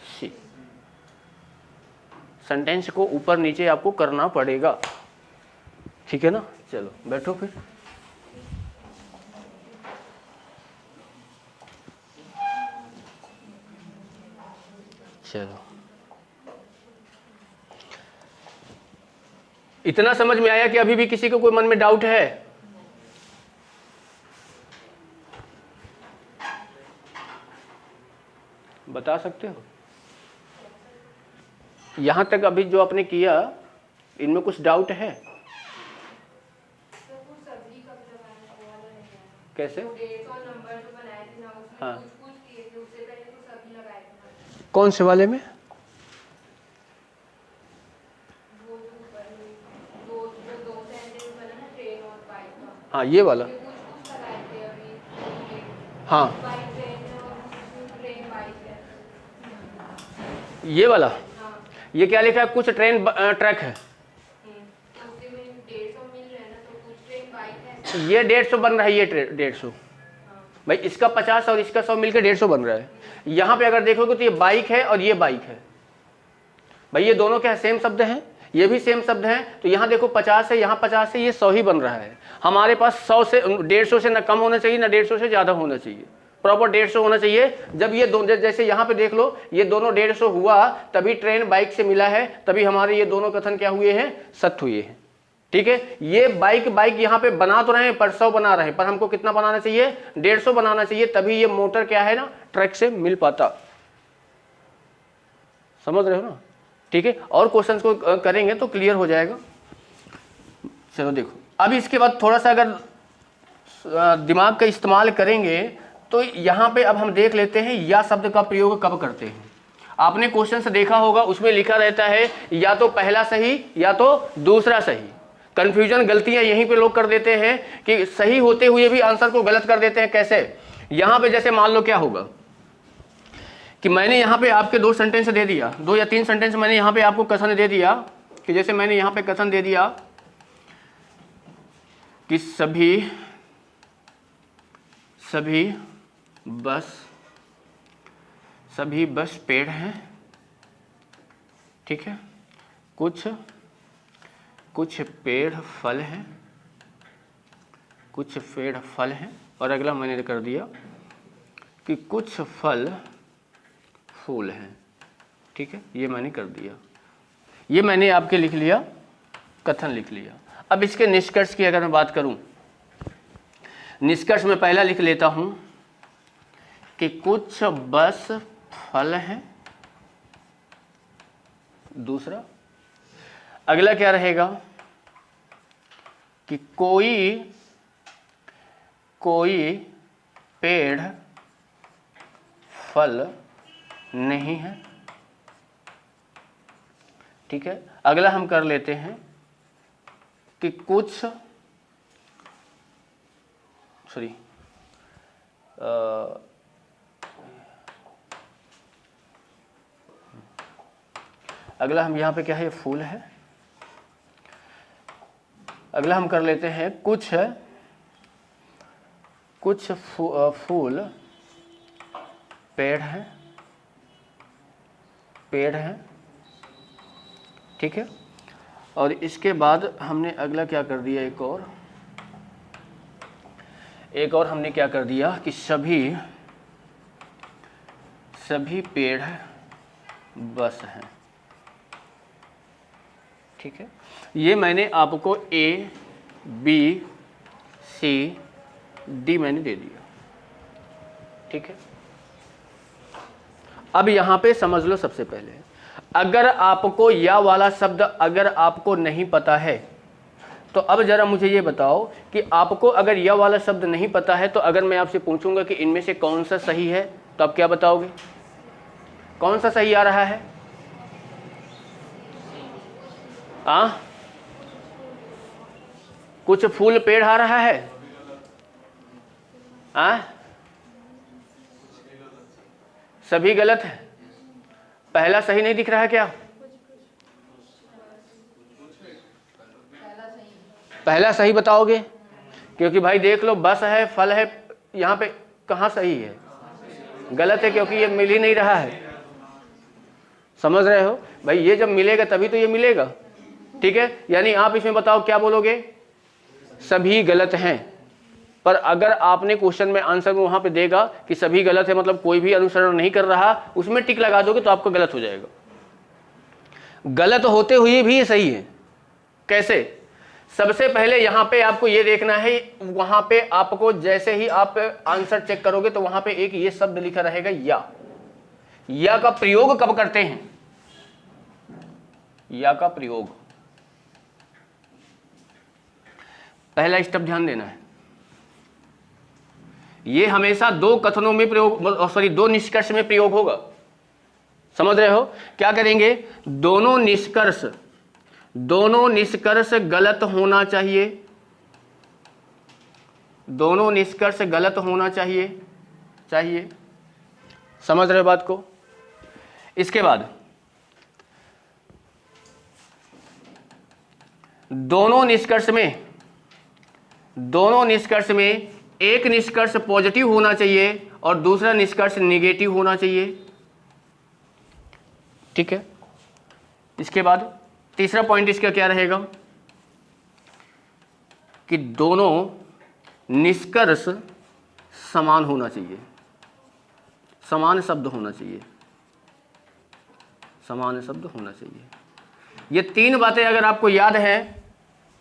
सी सेंटेंस को ऊपर नीचे आपको करना पड़ेगा, ठीक है ना। चलो बैठो फिर। चलो, इतना समझ में आया कि अभी भी किसी को कोई मन में डाउट है। बता सकते हो। यहां तक अभी जो आपने किया इनमें कुछ डाउट है, कैसे, हाँ कौन से वाले में, हाँ ये वाला, हाँ ये वाला, ये क्या लिखा है, कुछ ट्रेन ट्रक है, ये 150 बन रहा है, ये 150 भाई, इसका 50 और इसका 100 मिलकर 150 बन रहा है। यहाँ पे अगर देखोगे तो ये बाइक है और ये बाइक है भाई, ये दोनों क्या है, सेम शब्द हैं, ये भी सेम शब्द हैं। तो यहाँ देखो 50 है, यहाँ 50 है, ये 100 ही बन रहा है। हमारे पास 100 से 150 से ना कम होना चाहिए ना 150 से ज़्यादा होना चाहिए, प्रॉपर 150 होना चाहिए। जब ये दोनों, जैसे यहाँ पे देख लो, ये दोनों 150 हुआ तभी ट्रेन बाइक से मिला है, तभी हमारे ये दोनों कथन क्या हुए हैं, सत्य हुए हैं, ठीक है। ये बाइक यहाँ पे बना तो रहे हैं पर 100 बना रहे हैं, पर हमको कितना बनाना चाहिए, 150 बनाना चाहिए, तभी ये मोटर क्या है ना, ट्रक से मिल पाता। समझ रहे हो ना, ठीक है। और क्वेश्चंस को करेंगे तो क्लियर हो जाएगा। चलो देखो, अब इसके बाद थोड़ा सा अगर दिमाग का इस्तेमाल करेंगे तो यहाँ पे अब हम देख लेते हैं या शब्द का प्रयोग कब करते हैं। आपने क्वेश्चन से देखा होगा, उसमें लिखा रहता है या तो पहला सही या तो दूसरा सही। कंफ्यूजन, गलतियां यहीं पे लोग कर देते हैं कि सही होते हुए भी आंसर को गलत कर देते हैं। कैसे, यहाँ पे जैसे मान लो क्या होगा कि मैंने यहाँ पे आपके 2 सेंटेंस दे दिया, 2 या 3 सेंटेंस मैंने यहाँ पे आपको कथन दे दिया कि जैसे मैंने यहाँ पे कथन दे दिया कि सभी बस पेड़ हैं, ठीक है, कुछ पेड़ फल हैं, कुछ पेड़ फल हैं, और अगला मैंने कर दिया कि कुछ फल फूल हैं, ठीक है, ये मैंने कर दिया। ये मैंने आपके लिख लिया, कथन लिख लिया। अब इसके निष्कर्ष की अगर मैं बात करूं, निष्कर्ष में पहला लिख लेता हूं कि कुछ बस फल हैं। दूसरा, अगला क्या रहेगा कि कोई पेड़ फल नहीं है। ठीक है, अगला हम कर लेते हैं कि कुछ अगला हम यहाँ पे क्या है, ये फूल है। अगला हम कर लेते हैं कुछ फूल पेड़ है। ठीक है, और इसके बाद हमने अगला क्या कर दिया, एक और हमने क्या कर दिया कि सभी पेड़ बस हैं। ठीक है, ये मैंने आपको A, B, C, D मैंने दे दिया। ठीक है, अब यहां पे समझ लो, सबसे पहले अगर आपको या वाला शब्द अगर आपको नहीं पता है तो अब जरा मुझे ये बताओ कि आपको अगर या वाला शब्द नहीं पता है तो अगर मैं आपसे पूछूंगा कि इनमें से कौन सा सही है तो आप क्या बताओगे, कौन सा सही आ रहा है? कुछ फूल पेड़ आ रहा है। सभी गलत है। पहला सही नहीं दिख रहा है क्या? पहला सही बताओगे? क्योंकि भाई देख लो, बस है, फल है, यहाँ पे कहाँ सही है? गलत है, क्योंकि ये मिल ही नहीं रहा है। समझ रहे हो भाई? ये जब मिलेगा तभी तो ये मिलेगा। ठीक है, यानी आप इसमें बताओ क्या बोलोगे? सभी गलत हैं। पर अगर आपने क्वेश्चन में आंसर में वहां पे देगा कि सभी गलत है, मतलब कोई भी अनुसरण नहीं कर रहा, उसमें टिक लगा दोगे तो आपका गलत हो जाएगा। गलत होते हुए भी ये सही है। कैसे? सबसे पहले यहां पे आपको ये देखना है, वहां पे आपको जैसे ही आप आंसर चेक करोगे तो वहां पे एक ये शब्द लिखा रहेगा या का प्रयोग कब करते हैं? या का प्रयोग, पहला स्टेप ध्यान देना है। ये हमेशा दो कथनों में प्रयोग, दो निष्कर्ष में प्रयोग होगा। समझ रहे हो? क्या करेंगे? दोनों निष्कर्ष गलत होना चाहिए। दोनों निष्कर्ष गलत होना चाहिए। समझ रहे हो बात को? इसके बाद दोनों निष्कर्ष में एक निष्कर्ष पॉजिटिव होना चाहिए और दूसरा निष्कर्ष नेगेटिव होना चाहिए। ठीक है, इसके बाद तीसरा पॉइंट इसका क्या रहेगा कि दोनों निष्कर्ष समान होना चाहिए, समान शब्द होना चाहिए। ये तीन बातें अगर आपको याद है,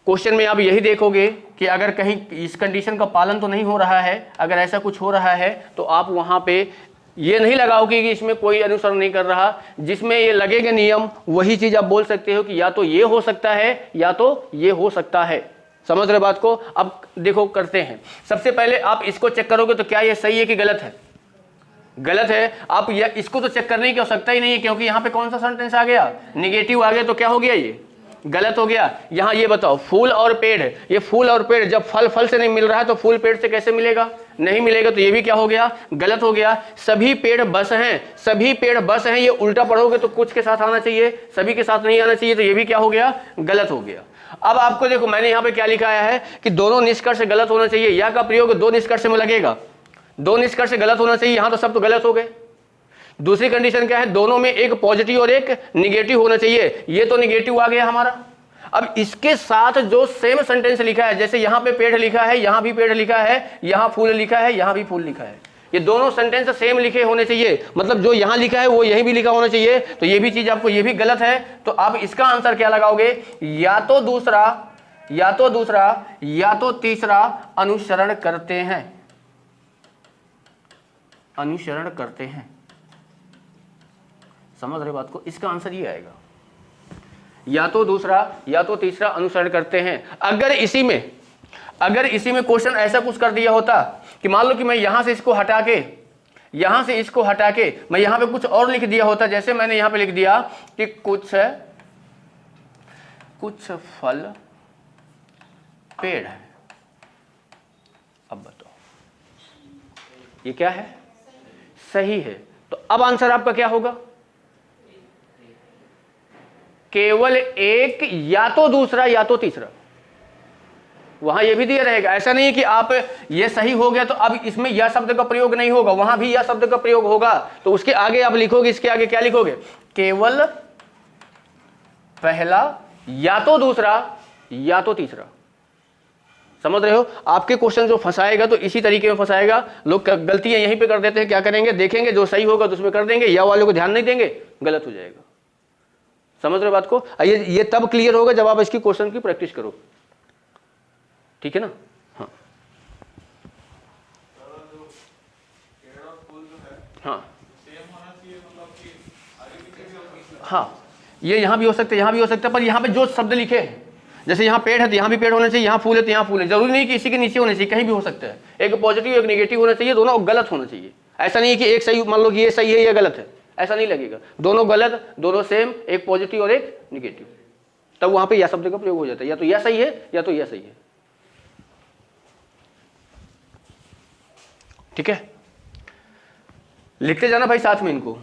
क्वेश्चन में आप यही देखोगे कि अगर कहीं इस कंडीशन का पालन तो नहीं हो रहा है, अगर ऐसा कुछ हो रहा है तो आप वहां पे ये नहीं लगाओगे कि इसमें कोई अनुसरण नहीं कर रहा। जिसमें ये लगेगा नियम, वही चीज आप बोल सकते हो कि या तो ये हो सकता है या तो ये हो सकता है। समझ रहे बात को? अब देखो करते हैं। सबसे पहले आप इसको चेक करोगे तो क्या ये सही है कि गलत है? गलत है। आप इसको तो चेक करने की आवश्यकता ही नहीं है, क्योंकि यहाँ पे कौन सा सेंटेंस आ गया? निगेटिव आ गया। तो क्या हो गया? ये गलत हो गया। यहाँ ये बताओ, फूल और पेड़, ये फूल और पेड़ जब फल से नहीं मिल रहा है तो फूल पेड़ से कैसे मिलेगा? नहीं मिलेगा। तो ये भी क्या हो गया? गलत हो गया। सभी पेड़ बस हैं, ये उल्टा पढ़ोगे तो कुछ के साथ आना चाहिए, सभी के साथ नहीं आना चाहिए। तो ये भी क्या हो गया? गलत हो गया। अब आपको देखो, मैंने यहाँ पे क्या लिखाया है कि दोनों निष्कर्ष गलत होना चाहिए। या का प्रयोग दो निष्कर्ष में लगेगा, दो निष्कर्ष गलत होना चाहिए। यहां तो सब तो गलत हो गए। दूसरी कंडीशन क्या है? दोनों में एक पॉजिटिव और एक निगेटिव होना चाहिए। ये तो निगेटिव आ गया हमारा। अब इसके साथ जो सेम सेंटेंस लिखा है, जैसे यहां पे पेड़ लिखा है, यहां भी पेड़ लिखा है, यहां फूल लिखा है, यहां भी फूल लिखा है, ये दोनों सेंटेंस सेम लिखे होने चाहिए। मतलब जो यहां लिखा है वो यहीं भी लिखा होना चाहिए। तो ये भी चीज आपको, ये भी गलत है। तो आप इसका आंसर क्या लगाओगे? या तो दूसरा या तो तीसरा अनुसरण करते हैं। समझ रहे बात को? इसका आंसर ये आएगा, या तो दूसरा या तो तीसरा अनुसरण करते हैं। अगर इसी में क्वेश्चन ऐसा कुछ कर दिया होता कि मान लो कि मैं यहां से इसको हटा के यहां से इसको हटा के मैं यहां पे कुछ और लिख दिया होता, जैसे मैंने यहां पे लिख दिया कि कुछ फल पेड़ है। अब बताओ ये क्या है? सही है। तो अब आंसर आपका क्या होगा? केवल एक, या तो दूसरा या तो तीसरा। वहां यह भी दिया रहेगा, ऐसा नहीं कि आप ये सही हो गया तो अब इसमें यह शब्द का प्रयोग नहीं होगा, वहां भी यह शब्द का प्रयोग होगा। तो उसके आगे आप लिखोगे, इसके आगे क्या लिखोगे? केवल पहला, या तो दूसरा या तो तीसरा। समझ रहे हो? आपके क्वेश्चन जो फंसाएगा तो इसी तरीके में फंसाएगा। लोग गलतियां यहीं पे कर देते हैं। क्या करेंगे? देखेंगे जो सही होगा तो उसमें कर देंगे, या वालों को ध्यान नहीं देंगे, गलत हो जाएगा। समझ रहे हो बात को? ये तब क्लियर होगा जब आप इसकी क्वेश्चन की प्रैक्टिस करो। ठीक है ना? हाँ हाँ हाँ, ये यहाँ भी हो सकता है, यहाँ भी हो सकता है, पर यहाँ पे जो शब्द लिखे हैं, जैसे यहाँ पेड़ है तो यहाँ भी पेड़ होना चाहिए, यहाँ फूल है तो यहाँ फूल है। जरूरी नहीं कि इसी के नीचे होना चाहिए, कहीं भी हो सकता है। एक पॉजिटिव एक नेगेटिव होना चाहिए, दोनों गलत होना चाहिए। ऐसा नहीं है कि एक सही, मान लो कि ये सही है या गलत है, ऐसा नहीं लगेगा। दोनों गलत, दोनों सेम, एक पॉजिटिव और एक निगेटिव, तब वहां पे यह शब्द का प्रयोग हो जाता है। या तो यह सही है या तो यह सही है। ठीक है? लिखते जाना भाई साथ में इनको।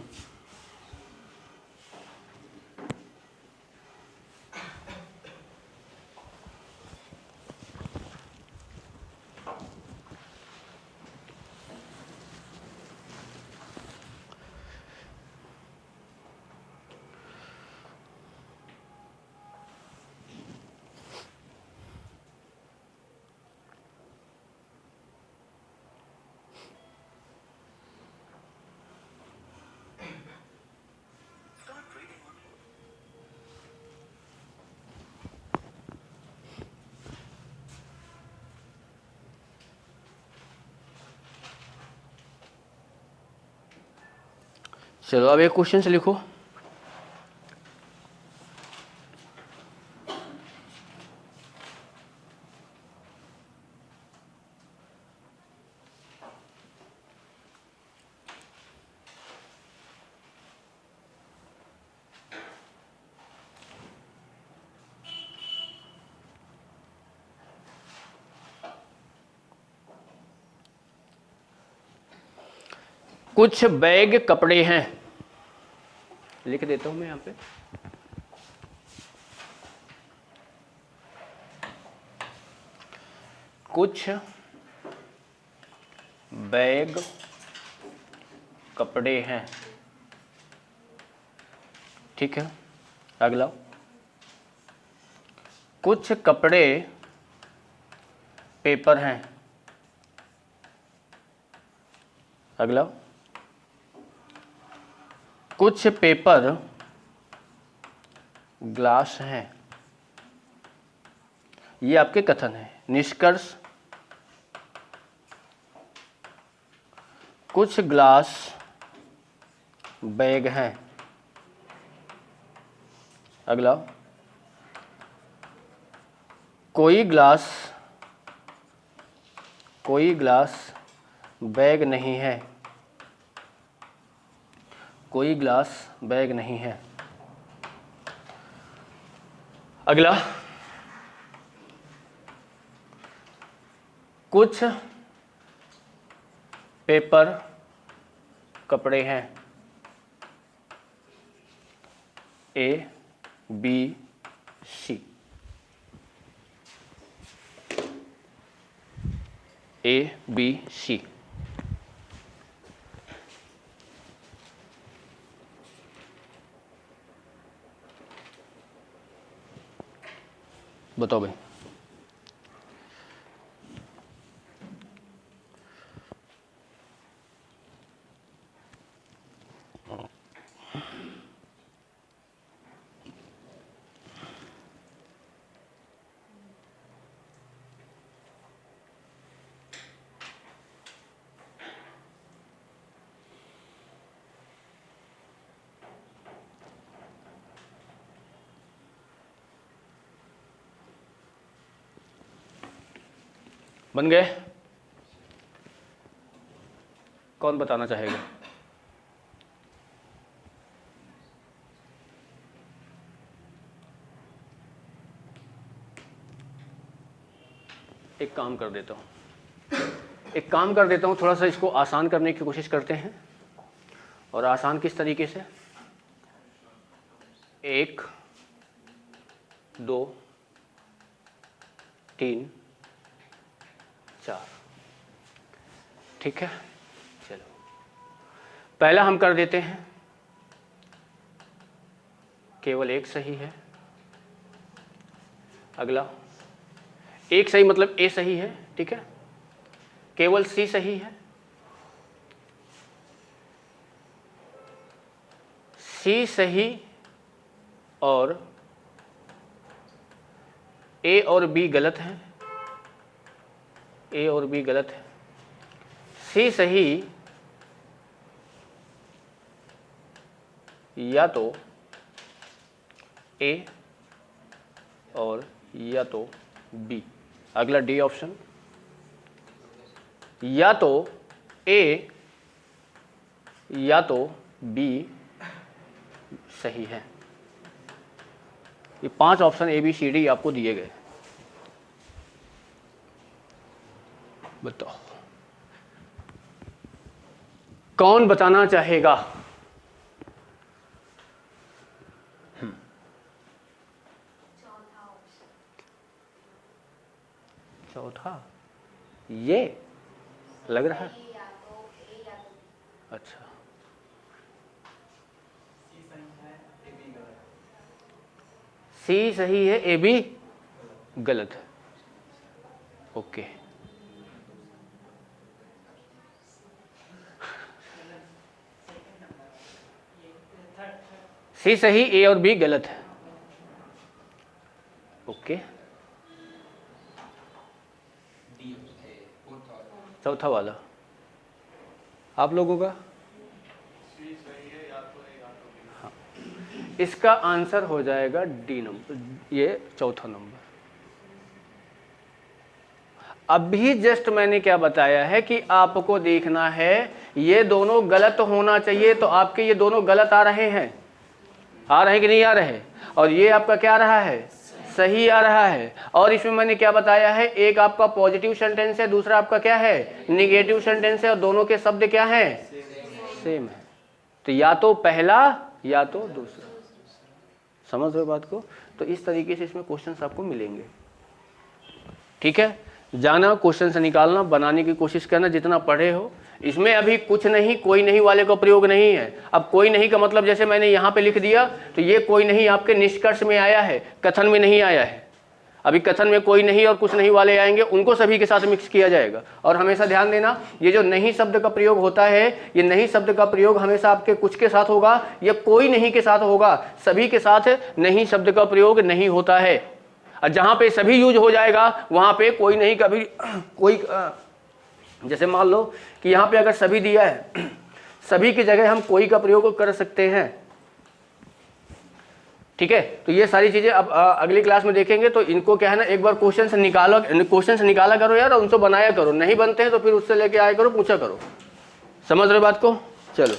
चलो अब एक क्वेश्चन से लिखो। कुछ बैग कपड़े हैं, लिख देता हूं मैं यहां पे। कुछ बैग कपड़े हैं। ठीक है, अगला। कुछ कपड़े पेपर हैं। अगला। कुछ पेपर ग्लास हैं। ये आपके कथन है। निष्कर्ष। कुछ ग्लास बैग हैं। अगला। कोई ग्लास बैग नहीं है। कोई ग्लास बैग नहीं है। अगला। कुछ पेपर कपड़े हैं। A B C. A B C. बताओ भाई। बन गए? कौन बताना चाहेगा? एक काम कर देता हूँ, थोड़ा सा इसको आसान करने की कोशिश करते हैं। और आसान किस तरीके से? 1 2 3 4, ठीक है। चलो पहला हम कर देते हैं, केवल एक सही है। अगला एक सही मतलब ए सही है, ठीक है। केवल सी सही है, सी सही और ए और बी गलत है, ए और बी गलत है। सी सही या तो ए और या तो बी। अगला डी ऑप्शन, या तो ए या तो बी सही है। ये 5 option A B C D आपको दिए गए। बताओ कौन बताना चाहेगा? चौथा ये लग रहा है। अच्छा, सी सही है, ए बी गलत है। ओके, सी सही, ए और बी गलत है। ओके, चौथा वाला आप लोगों का? हाँ, इसका आंसर हो जाएगा डी नंबर, ये चौथा नंबर। अभी जस्ट मैंने क्या बताया है कि आपको देखना है ये दोनों गलत होना चाहिए, तो आपके ये दोनों गलत आ रहे हैं कि नहीं आ रहे? और ये आपका क्या आ रहा है? सही आ रहा है। और इसमें मैंने क्या बताया है, एक आपका पॉजिटिव सेंटेंस है, दूसरा आपका क्या है? निगेटिव सेंटेंस है, और दोनों के शब्द क्या हैं? सेम है। तो या तो पहला या तो दूसरा। समझ रहे हो बात को? तो इस तरीके से इसमें क्वेश्चंस आपको मिलेंगे, ठीक है। जाना क्वेश्चन से निकालना, बनाने की कोशिश करना जितना पढ़े हो। इसमें अभी कुछ नहीं, कोई नहीं वाले का प्रयोग नहीं है। अब कोई नहीं का मतलब जैसे मैंने यहाँ पे लिख दिया, तो ये कोई नहीं आपके निष्कर्ष में आया है, कथन में नहीं आया है। अभी कथन में कोई नहीं और कुछ नहीं वाले आएंगे, उनको सभी के साथ मिक्स किया जाएगा। और हमेशा ध्यान देना, ये जो नहीं शब्द का प्रयोग होता है, ये नहीं शब्द का प्रयोग हमेशा आपके कुछ के साथ होगा या कोई नहीं के साथ होगा। सभी के साथ नहीं शब्द का प्रयोग नहीं होता है। और जहाँ पे सभी यूज हो जाएगा वहाँ पे कोई नहीं कभी कोई, जैसे मान लो कि यहाँ पे अगर सभी दिया है, सभी की जगह हम कोई का प्रयोग कर सकते हैं, ठीक है। तो ये सारी चीजें अब अगली क्लास में देखेंगे। तो इनको क्या है ना, एक बार क्वेश्चन से निकाला करो यार, और उनसे बनाया करो। नहीं बनते हैं तो फिर उससे लेके आया करो, पूछा करो। समझ रहे बात को? चलो।